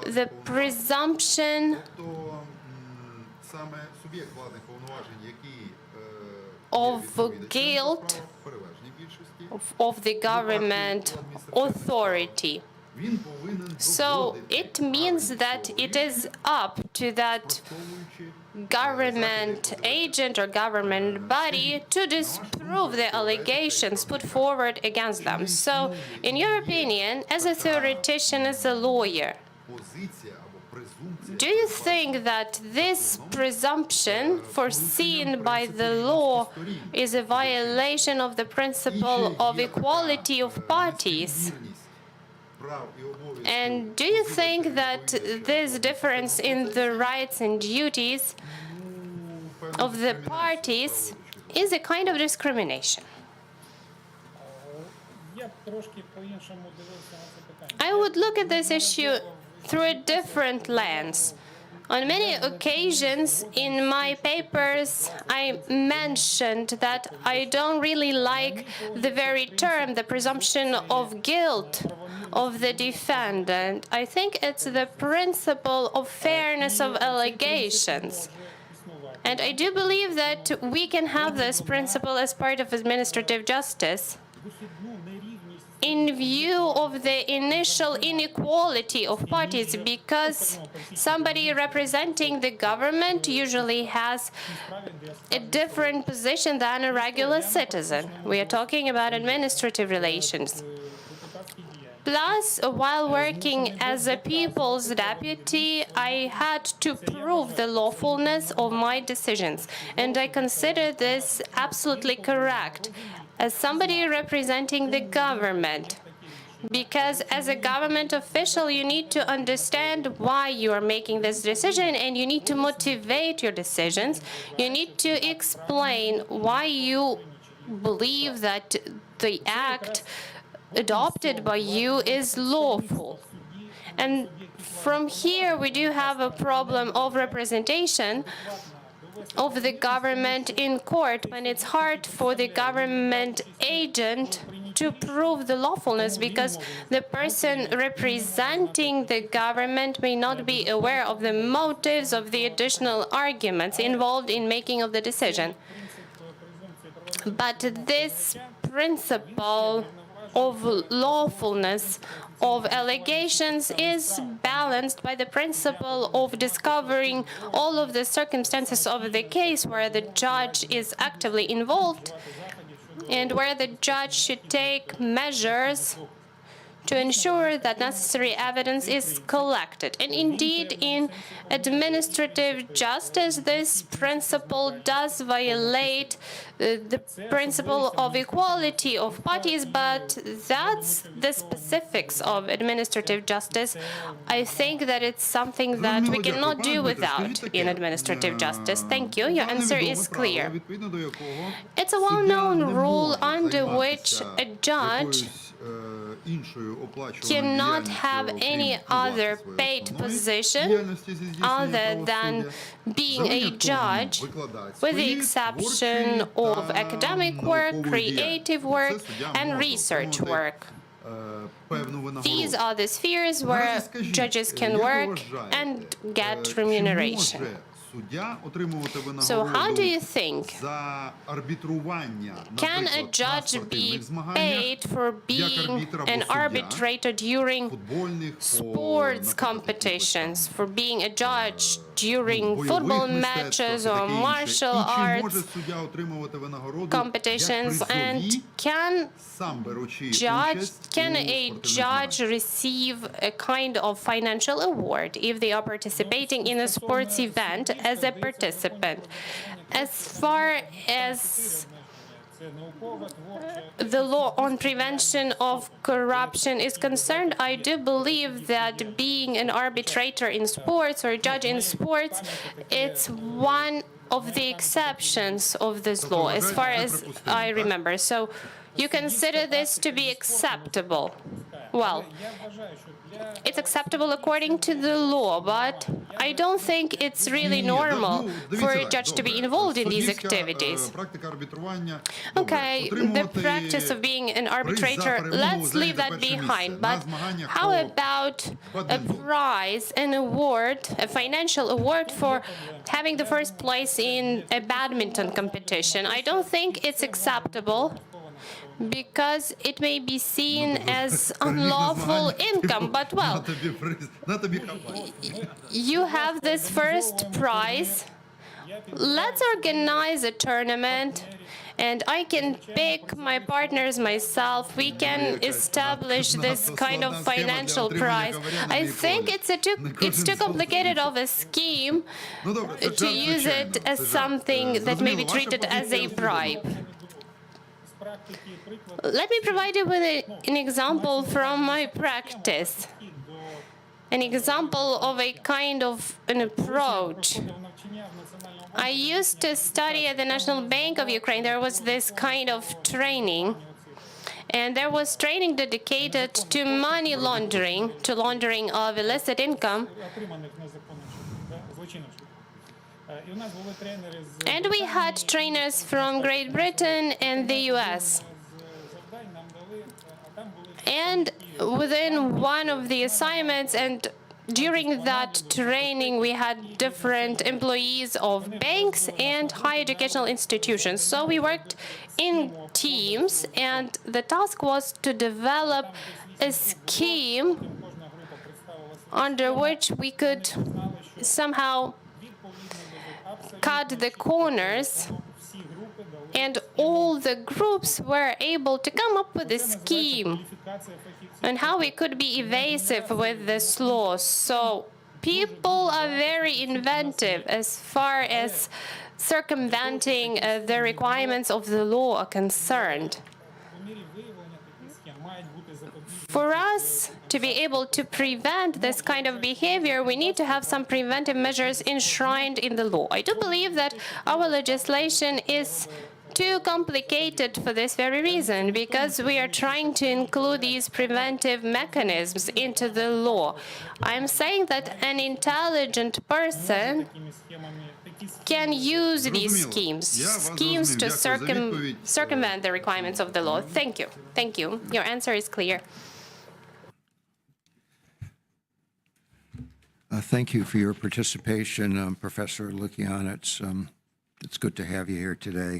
S6: the presumption of guilt of the government authority. So it means that it is up to that government agent or government body to disprove the allegations put forward against them. So, in your opinion, as a theoretician, as a lawyer, do you think that this presumption foreseen by the law is a violation of the principle of equality of parties? And do you think that this difference in the rights and duties of the parties is a kind of discrimination?
S3: Я б трошки по-іншому дивився на це питання.
S6: I would look at this issue through a different lens. On many occasions in my papers, I mentioned that I don't really like the very term, the presumption of guilt of the defendant. I think it's the principle of fairness of allegations. And I do believe that we can have this principle as part of administrative justice in view of the initial inequality of parties, because somebody representing the government usually has a different position than a regular citizen. We are talking about administrative relations. Plus, while working as a people's deputy, I had to prove the lawfulness of my decisions, and I consider this absolutely correct as somebody representing the government. Because as a government official, you need to understand why you are making this decision, and you need to motivate your decisions. You need to explain why you believe that the act adopted by you is lawful. And from here, we do have a problem of representation of the government in court, when it's hard for the government agent to prove the lawfulness, because the person representing the government may not be aware of the motives of the additional arguments involved in making of the decision. But this principle of lawfulness of allegations is balanced by the principle of discovering all of the circumstances of the case where the judge is actively involved and where the judge should take measures to ensure that necessary evidence is collected. And indeed, in administrative justice, this principle does violate the principle of equality of parties, but that's the specifics of administrative justice. I think that it's something that we cannot do without in administrative justice. Thank you. Your answer is clear. It's a well-known rule under which a judge cannot have any other paid position other than being a judge, with the exception of academic work, creative work, and research work. These are the spheres where judges can work and get remuneration. So how do you think, can a judge be paid for being an arbitrator during sports competitions, for being a judge during football matches or martial arts competitions? And can a judge receive a kind of financial award if they are participating in a sports event as a participant? As far as the law on prevention of corruption is concerned, I do believe that being an arbitrator in sports or a judge in sports, it's one of the exceptions of this law, as far as I remember. So you consider this to be acceptable? Well, it's acceptable according to the law, but I don't think it's really normal for a judge to be involved in these activities. Okay, the practice of being an arbitrator, let's leave that behind. But how about a prize, an award, a financial award for having the first place in a badminton competition? I don't think it's acceptable, because it may be seen as unlawful income. But, well, you have this first prize let's organize a tournament and I can pick my partners myself. We can establish this kind of financial prize. I think it's too complicated of a scheme to use it as something that may be treated as a bribe. Let me provide you with an example from my practice. An example of a kind of an approach. I used to study at the National Bank of Ukraine. There was this kind of training, and there was training dedicated to money laundering, to laundering of illicit income. And we had trainers from Great Britain and the US. And within one of the assignments and during that training, we had different employees of banks and higher educational institutions. So we worked in teams, and the task was to develop a scheme under which we could somehow cut the corners, and all the groups were able to come up with a scheme and how we could be evasive with this law. So people are very inventive as far as circumventing the requirements of the law are concerned. For us to be able to prevent this kind of behavior, we need to have some preventive measures enshrined in the law. I do believe that our legislation is too complicated for this very reason, because we are trying to include these preventive mechanisms into the law. I'm saying that an intelligent person can use these schemes to circumvent the requirements of the law. Thank you. Thank you. Your answer is clear.
S7: Thank you for your participation, Professor Lukianets. It's good to have you here today.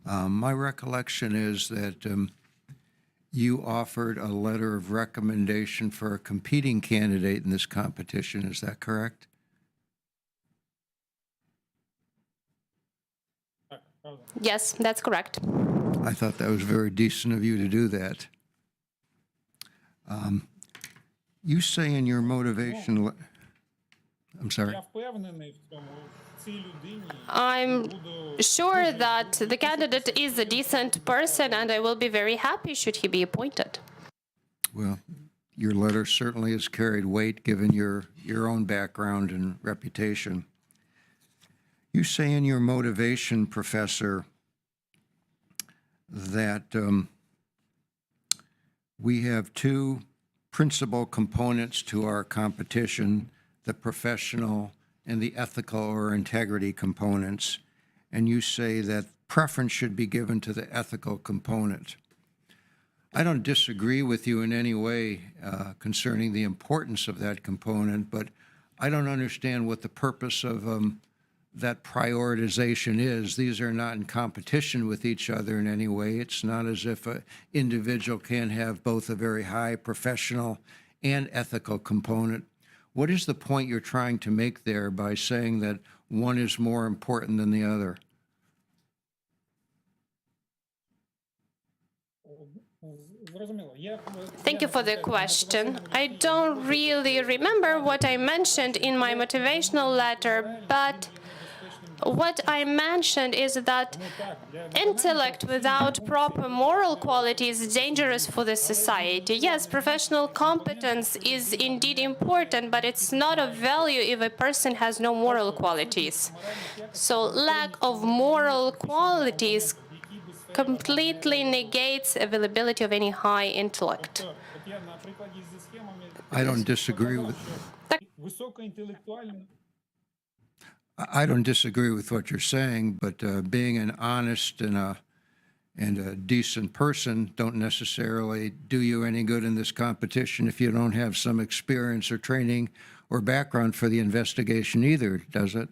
S7: My recollection is that you offered a letter of recommendation for a competing candidate in this competition. Is that correct?
S6: Yes, that's correct.
S7: I thought that was very decent of you to do that. You say in your motivation... I'm sorry.
S6: I'm sure that the candidate is a decent person, and I will be very happy should he be appointed.
S7: Well, your letter certainly has carried weight given your own background and reputation. You say in your motivation, Professor, that we have two principal components to our competition: the professional and the ethical or integrity components, and you say that preference should be given to the ethical component. I don't disagree with you in any way concerning the importance of that component, but I don't understand what the purpose of that prioritization is. These are not in competition with each other in any way. It's not as if an individual can have both a very high professional and ethical component. What is the point you're trying to make there by saying that one is more important than the other?
S6: Thank you for the question. I don't really remember what I mentioned in my motivational letter, but what I mentioned is that intellect without proper moral quality is dangerous for the society. Yes, professional competence is indeed important, but it's not of value if a person has no moral qualities. So lack of moral qualities completely negates availability of any high intellect.
S7: I don't disagree with... I don't disagree with what you're saying, but being an honest and a decent person don't necessarily do you any good in this competition if you don't have some experience or training or background for the investigation either, does it?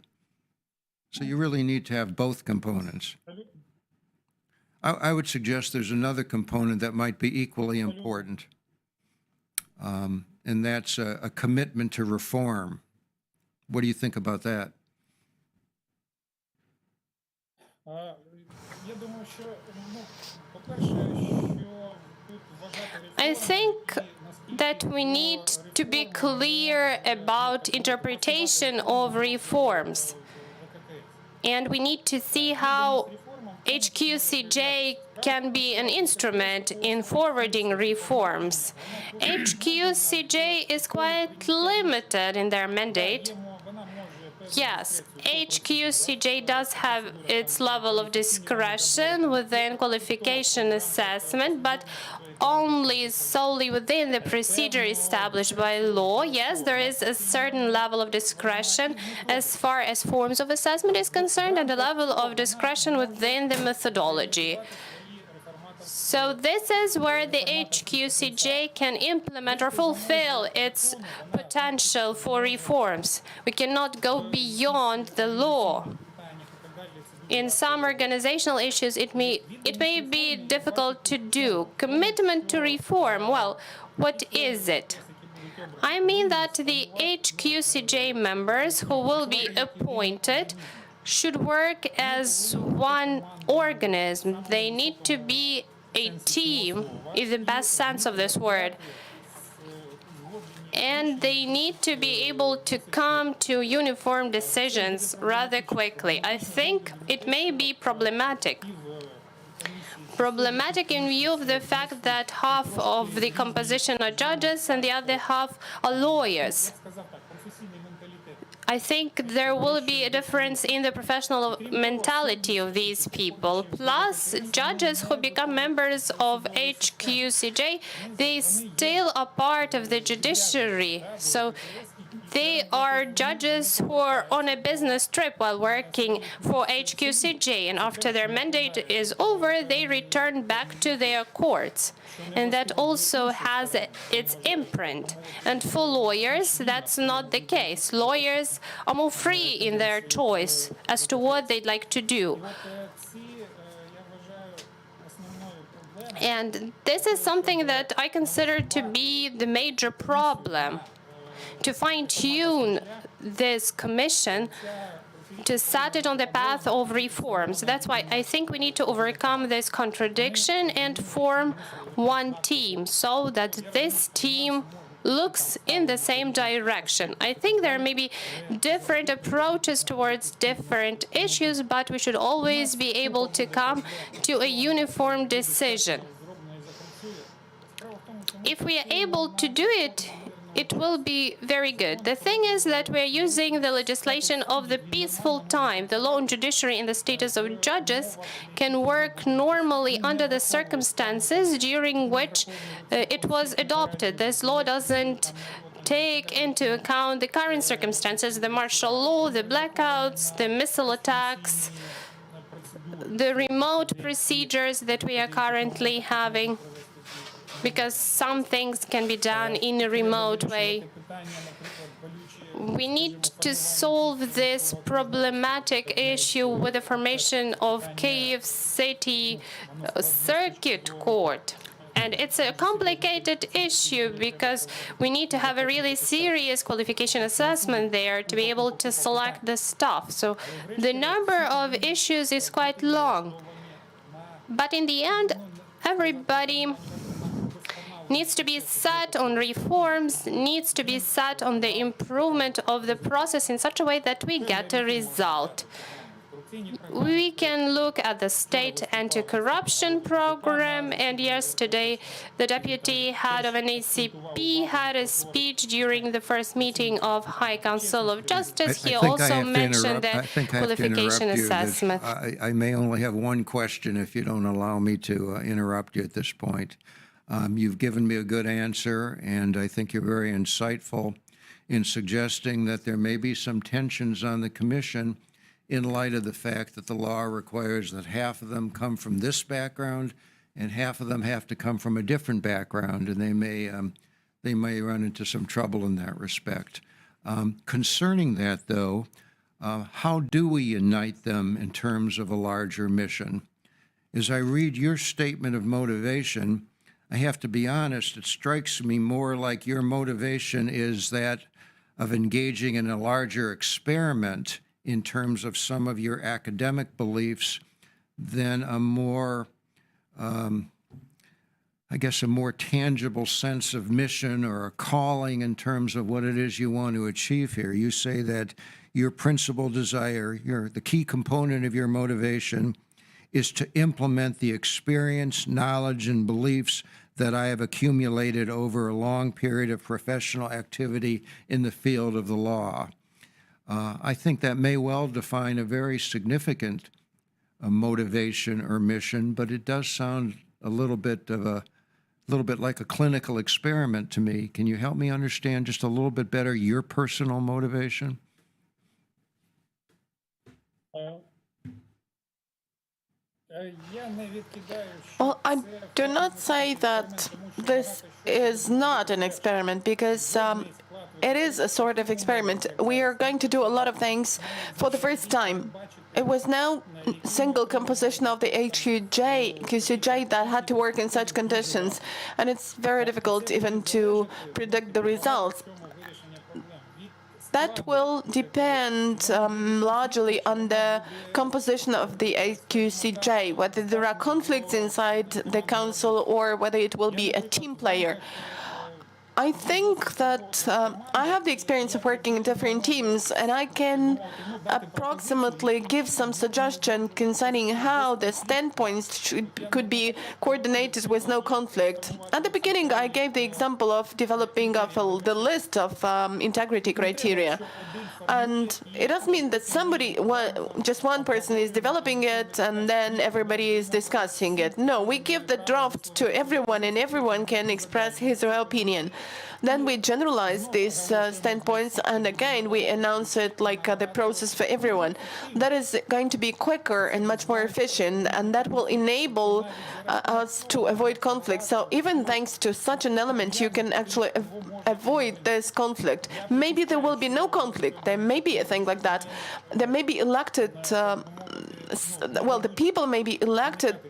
S7: So you really need to have both components. I would suggest there's another component that might be equally important, and that's a commitment to reform. What do you think about that?
S3: Я думаю, що, по-перше, що тут вважати
S6: I think
S3: наскільки
S6: that we need to be clear about interpretation of reforms. And we need to see how HQCJ can be an instrument in forwarding reforms. HQCJ is quite limited in their mandate. Yes, HQCJ does have its level of discretion within qualification assessment, but only solely within the procedure established by law. Yes, there is a certain level of discretion as far as forms of assessment is concerned, and a level of discretion within the methodology. So this is where the HQCJ can implement or fulfill its potential for reforms. We cannot go beyond the law. In some organizational issues, it may be difficult to do. Commitment to reform, well, what is it? I mean that the HQCJ members who will be appointed should work as one organism. They need to be a team, in the best sense of this word. And they need to be able to come to uniform decisions rather quickly. I think it may be problematic. Problematic in view of the fact that half of the composition are judges and the other half are lawyers. I think there will be a difference in the professional mentality of these people. Plus, judges who become members of HQCJ, they still are part of the judiciary. So they are judges who are on a business trip while working for HQCJ, and after their mandate is over, they return back to their courts. And that also has its imprint. And for lawyers, that's not the case. Lawyers are more free in their choice as to what they'd like to do. And this is something that I consider to be the major problem. To fine-tune this commission, to set it on the path of reforms. That's why I think we need to overcome this contradiction and form one team so that this team looks in the same direction. I think there may be different approaches towards different issues, but we should always be able to come to a uniform decision. If we are able to do it, it will be very good. The thing is that we're using the legislation of the peaceful time. The law on judiciary and the status of judges can work normally under the circumstances during which it was adopted. This law doesn't take into account the current circumstances, the martial law, the blackouts, the missile attacks, the remote procedures that we are currently having, because some things can be done in a remote way. We need to solve this problematic issue with the formation of Kyiv City Circuit Court. And it's a complicated issue because we need to have a really serious qualification assessment there to be able to select the staff. So the number of issues is quite long. But in the end, everybody needs to be set on reforms, needs to be set on the improvement of the process in such a way that we get a result. We can look at the state anti-corruption program, and yesterday the deputy head of an ACP had a speech during the first meeting of High Council of Justice. He also mentioned the qualification assessment.
S7: I may only have one question if you don't allow me to interrupt you at this point. You've given me a good answer, and I think you're very insightful in suggesting that there may be some tensions on the commission in light of the fact that the law requires that half of them come from this background and half of them have to come from a different background, and they may run into some trouble in that respect. Concerning that, though, how do we unite them in terms of a larger mission? As I read your statement of motivation, I have to be honest, it strikes me more like your motivation is that of engaging in a larger experiment in terms of some of your academic beliefs then a more, I guess, a more tangible sense of mission or a calling in terms of what it is you want to achieve here. You say that your principal desire, the key component of your motivation is to implement the experience, knowledge, and beliefs that I have accumulated over a long period of professional activity in the field of the law. I think that may well define a very significant motivation or mission, but it does sound a little bit like a clinical experiment to me. Can you help me understand just a little bit better your personal motivation?
S4: Well, I do not say that this is not an experiment because it is a sort of experiment. We are going to do a lot of things for the first time. It was no single composition of the HQCJ that had to work in such conditions, and it's very difficult even to predict the results. That will depend largely on the composition of the HQCJ, whether there are conflicts inside the council or whether it will be a team player. I think that I have the experience of working in different teams, and I can approximately give some suggestion concerning how the standpoints could be coordinated with no conflict. At the beginning, I gave the example of developing the list of integrity criteria. And it doesn't mean that just one person is developing it and then everybody is discussing it. No, we give the draft to everyone and everyone can express his or her opinion. Then we generalize these standpoints and again we announce it like the process for everyone. That is going to be quicker and much more efficient, and that will enable us to avoid conflict. So even thanks to such an element, you can actually avoid this conflict. Maybe there will be no conflict. There may be a thing like that. There may be elected, the people may be elected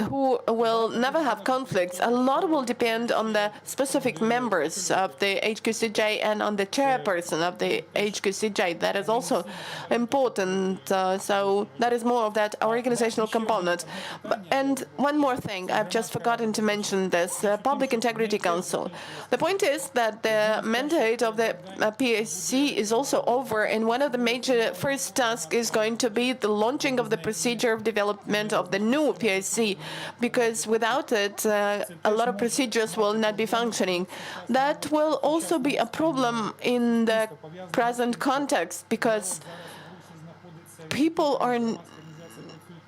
S4: who will never have conflicts. A lot will depend on the specific members of the HQCJ and on the chairperson of the HQCJ. That is also important. So that is more of that organizational component. And one more thing, I've just forgotten to mention this, Public Integrity Council. The point is that the mandate of the PSC is also over, and one of the major first tasks is going to be the launching of the procedure of development of the new PSC, because without it, a lot of procedures will not be functioning. That will also be a problem in the present context, because people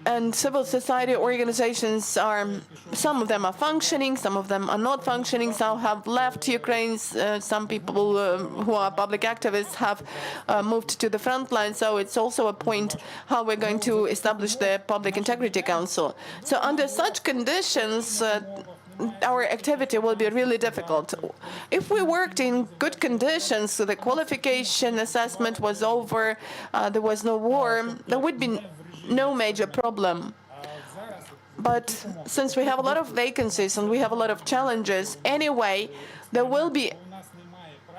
S4: and civil society organizations some of them are functioning, some of them are not functioning, some have left Ukraine, some people who are public activists have moved to the front line. So it's also a point how we're going to establish the Public Integrity Council. So under such conditions, our activity will be really difficult. If we worked in good conditions, so the qualification assessment was over, there was no war, there would be no major problem. But since we have a lot of vacancies and we have a lot of challenges, anyway, there will be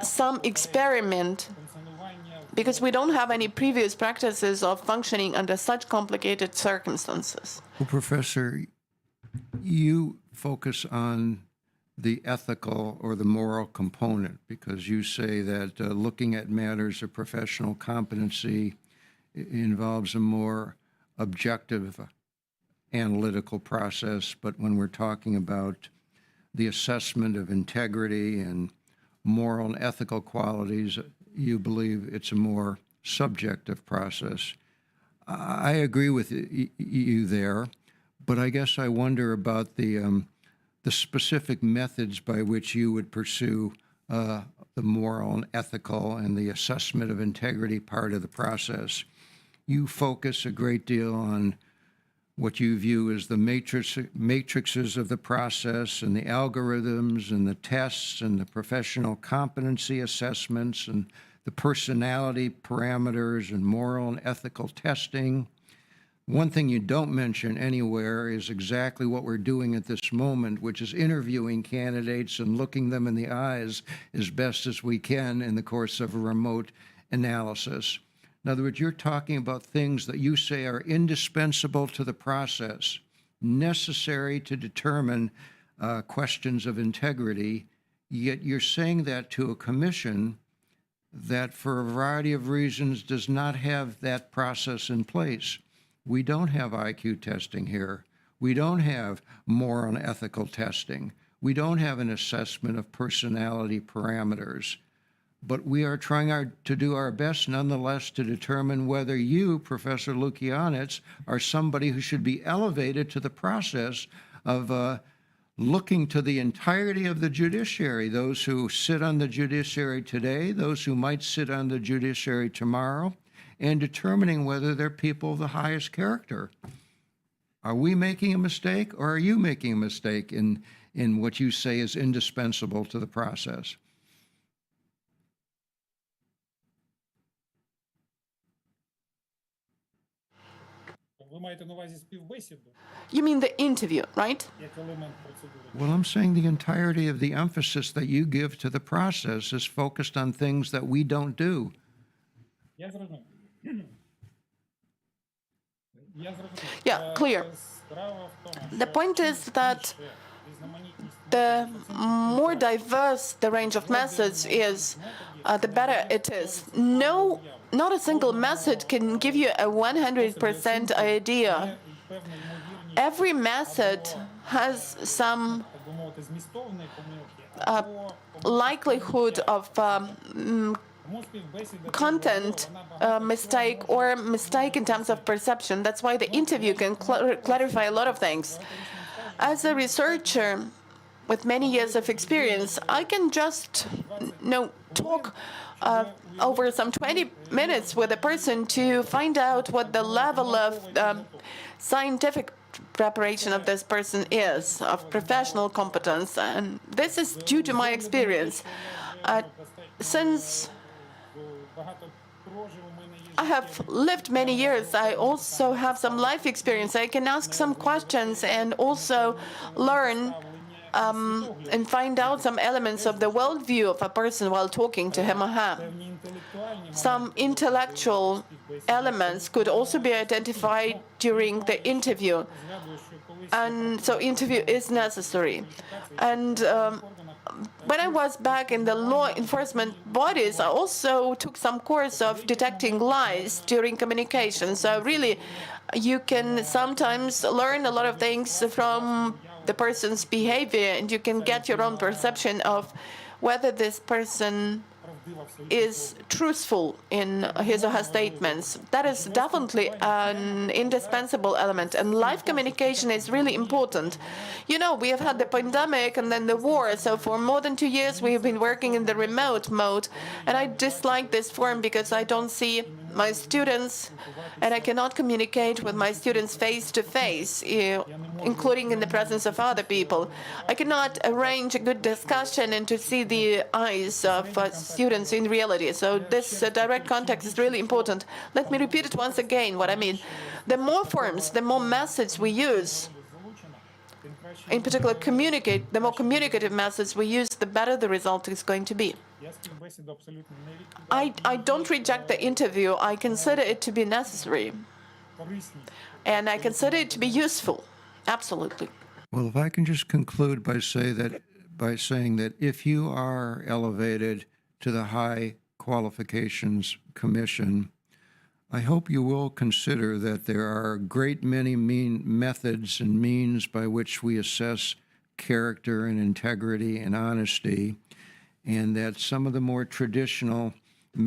S4: some experiment because we don't have any previous practices of functioning under such complicated circumstances.
S7: Well, Professor, you focus on the ethical or the moral component because you say that looking at matters of professional competency involves a more objective analytical process, but when we're talking about the assessment of integrity and moral and ethical qualities, you believe it's a more subjective process. I agree with you there, but I guess I wonder about the specific methods by which you would pursue the moral and ethical and the assessment of integrity part of the process. You focus a great deal on what you view as the matrices of the process and the algorithms and the tests and the professional competency assessments and the personality parameters and moral and ethical testing. One thing you don't mention anywhere is exactly what we're doing at this moment, which is interviewing candidates and looking them in the eyes as best as we can in the course of a remote analysis. In other words, you're talking about things that you say are indispensable to the process, necessary to determine questions of integrity, yet you're saying that to a commission that for a variety of reasons does not have that process in place. We don't have IQ testing here. We don't have moral and ethical testing. We don't have an assessment of personality parameters. But we are trying to do our best nonetheless to determine whether you, Professor Lukianets, are somebody who should be elevated to the process of looking to the entirety of the judiciary, those who sit on the judiciary today, those who might sit on the judiciary tomorrow, and determining whether they're people of the highest character. Are we making a mistake, or are you making a mistake in what you say is indispensable to the process?
S3: Ви маєте на увазі співбесіду
S4: You mean the interview, right?
S3: як елемент процедури?
S7: Well, I'm saying the entirety of the emphasis that you give to the process is focused on things that we don't do.
S3: Я зрозумів.
S4: Yeah, clear.
S3: Справа в тому,
S4: The point is that
S3: що різноманітність
S4: the more diverse the range of methods is, the better it is. Not a single method can give you a 100% idea.
S3: певна ймовірність,
S4: Every method has some
S3: так би мовити, змістовної помилки, або
S4: likelihood of
S3: тому співбесіда
S4: content mistake or mistake in terms of perception. That's why the interview can clarify a lot of things. As a researcher with many years of experience, I can just talk over some 20 minutes with a person to find out what the level of scientific preparation of this person is, of professional competence. And this is due to my experience. Since
S3: багато прожив, у мене є
S4: I have lived many years, I also have some life experience. I can ask some questions and also learn and find out some elements of the worldview of a person while talking to him or her.
S3: певні інтелектуальні
S4: Some intellectual elements could also be identified during the interview.
S3: згадую, що колись
S4: And so interview is necessary. And when I was back in the law enforcement bodies, I also took some course of detecting lies during communication. So really, you can sometimes learn a lot of things from the person's behavior, and you can get your own perception of whether this person
S3: правдива в своїй
S4: is truthful in his or her statements. That is definitely an indispensable element. And live communication is really important. You know, we have had the pandemic and then the war. So for more than 2 years, we have been working in the remote mode. And I dislike this form because I don't see my students, and I cannot communicate with my students face to face, including in the presence of other people. I cannot arrange a good discussion and to see the eyes of students in reality. So this direct contact is really important. Let me repeat it once again, what I mean. The more forms, the more methods we use, in particular the more communicative methods we use, the better the result is going to be.
S3: я співбесіду абсолютно не відкидаю,
S4: I don't reject the interview. I consider it to be necessary,
S3: корисні.
S4: and I consider it to be useful. Absolutely.
S7: Well, if I can just conclude by saying that if you are elevated to the High Qualifications Commission, I hope you will consider that there are a great many methods and means by which we assess character and integrity and honesty, and that some of the more traditional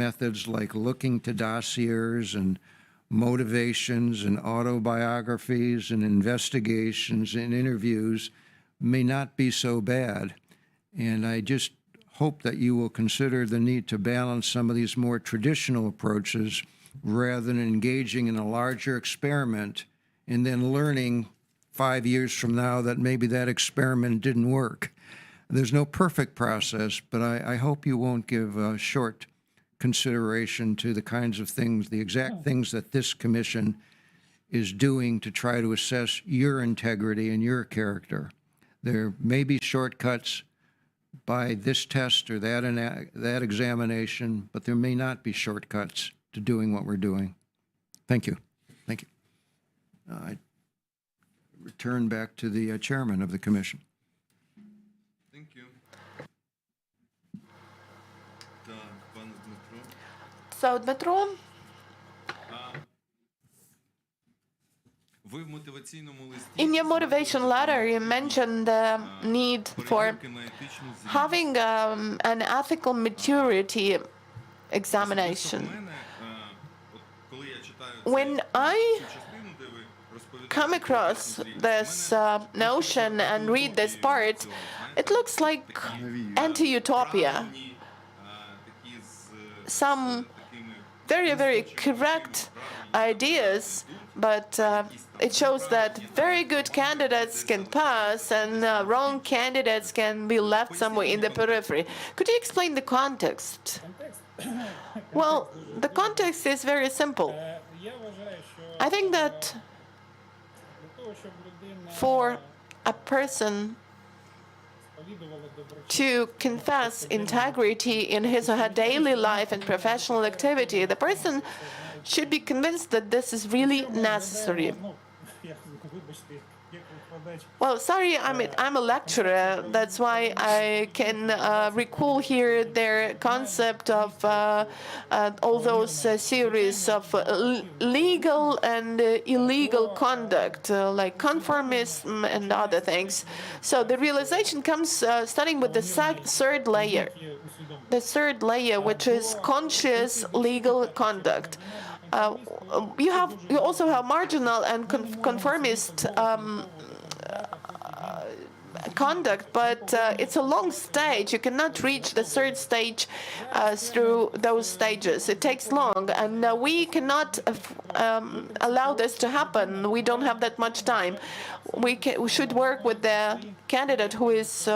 S7: methods like looking to dossiers and motivations and autobiographies and investigations and interviews may not be so bad. And I just hope that you will consider the need to balance some of these more traditional approaches rather than engaging in a larger experiment and then learning 5 years from now that maybe that experiment didn't work. There's no perfect process, but I hope you won't give short consideration to the kinds of things, the exact things that this commission is doing to try to assess your integrity and your character. There may be shortcuts by this test or that examination, but there may not be shortcuts to doing what we're doing. Thank you. Thank you. I return back to the chairman of the commission.
S1: Thank you. Так, пане Дмитро.
S4: So, Dmytro,
S1: Ви в мотиваційному листі
S4: in your motivation letter, you mentioned the need for
S1: перевірки на етичну зрілість.
S4: having an ethical maturity
S1: Особисто
S4: examination.
S1: в мене, от коли я читаю
S4: When I
S1: цю частину, де ви розповідаєте
S4: come
S1: про
S4: across
S1: етичну зрілість,
S4: this
S1: в мене
S4: notion and read this part, it looks like anti-utopia.
S1: правильні, такі з
S4: Some
S1: такими
S4: very, very correct ideas, but it shows that very good candidates can pass and wrong candidates can be left somewhere in the periphery. Could you explain the context? Well, the context is very simple.
S3: Я вважаю, що
S4: I think that
S3: для того, щоб людина
S4: for a person
S3: сповідувала доброчинність,
S4: to confess integrity in his or her daily life and professional activity, the person should be convinced that this is really necessary.
S3: ну, я, вибачте, як викладач,
S4: Well, sorry, I'm a lecturer. That's why I can recall here their concept of all those series of legal and illegal conduct, like conformism and other things. So the realization comes starting with the third layer.
S3: є усвідомлення.
S4: The third layer, which is conscious legal conduct. You also have marginal and conformist conduct, but it's a long stage. You cannot reach the third stage through those stages. It takes long, and we cannot allow this to happen. We don't have that much time. We should work with the candidate who is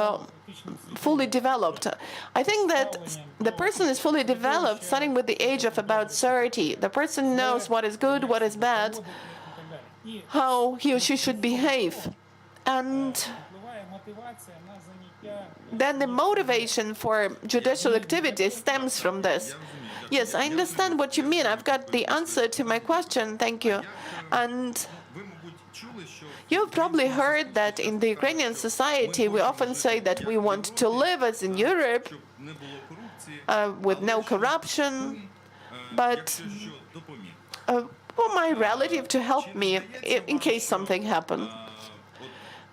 S4: fully developed. I think that the person is fully developed starting with the age of about 30. The person knows what is good, what is bad, how he or she should behave. And
S3: Впливає мотивація на заняття.
S4: then the motivation for judicial activity stems from this. Yes, I understand what you mean. I've got the answer to my question. Thank you. And
S1: ви, мабуть, чули, що
S4: you've probably heard that in the Ukrainian society, we often say that we want to live as in Europe
S1: щоб не було корупції,
S4: with no corruption, but
S1: якщо що, допоміг.
S4: for my relative to help me in case something happened.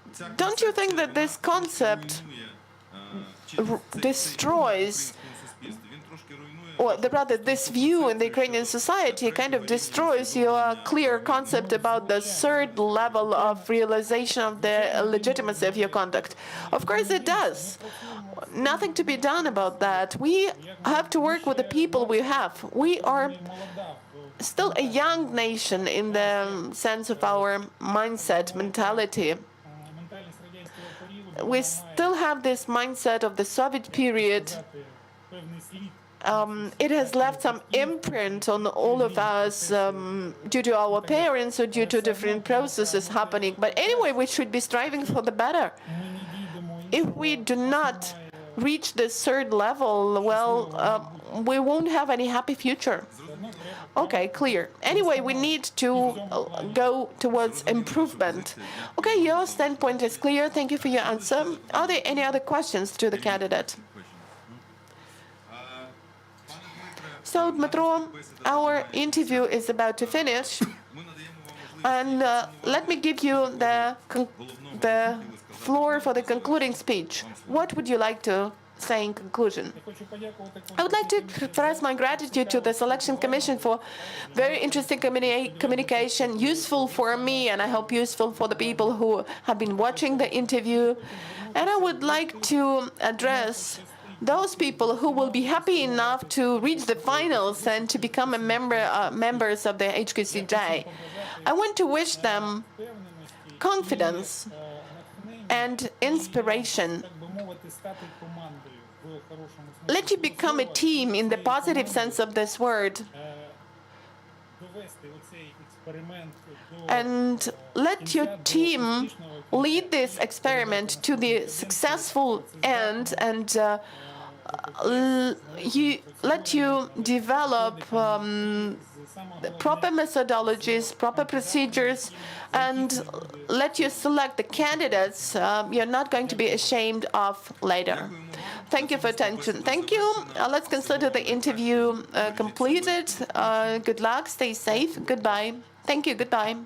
S1: От ця
S4: Don't you think that this concept
S1: руйнує, чи цей
S4: destroys,
S1: в українському суспільстві, він трошки руйнує
S4: or rather this view in the Ukrainian society kind of destroys your clear concept about the third level of realization of the legitimacy of your conduct? Of course it does. Nothing to be done about that. We have to work with the people we have. We are
S3: Молода в
S4: still a young nation in the sense of our mindset, mentality.
S3: ментальність радянського періоду.
S4: We still have this mindset of the Soviet period.
S3: Певний слід.
S4: It has left some imprint on all of us due to our parents or due to different processes happening. But anyway, we should be striving for the better.
S3: Ми не дійдемо
S4: If we do not reach this third level, well, we won't have any happy future. Okay, clear. Anyway, we need to go towards improvement. Okay, your standpoint is clear. Thank you for your answer. Are there any other questions to the candidate? So, Dmytro, our interview is about to finish,
S1: ми надаємо вам можливість
S4: and let me give you the floor for the concluding speech. What would you like to say in conclusion?
S3: Хочу подякувати
S4: I would like to express my gratitude to the Selection Commission for very interesting communication, useful for me, and I hope useful for the people who have been watching the interview. And I would like to address those people who will be happy enough to reach the finals and to become members of the HQCJ. I want to wish them confidence and inspiration.
S3: так би мовити, стати командою в хорошому смислі.
S4: Let you become a team in the positive sense of this word,
S3: Довести оцей експеримент до
S4: and let your team lead this experiment to the successful end and let you develop proper methodologies, proper procedures, and let you select the candidates you're not going to be ashamed of later. Thank you for attention. Thank you. Let's consider the interview completed. Good luck. Stay safe. Goodbye. Thank you. Goodbye.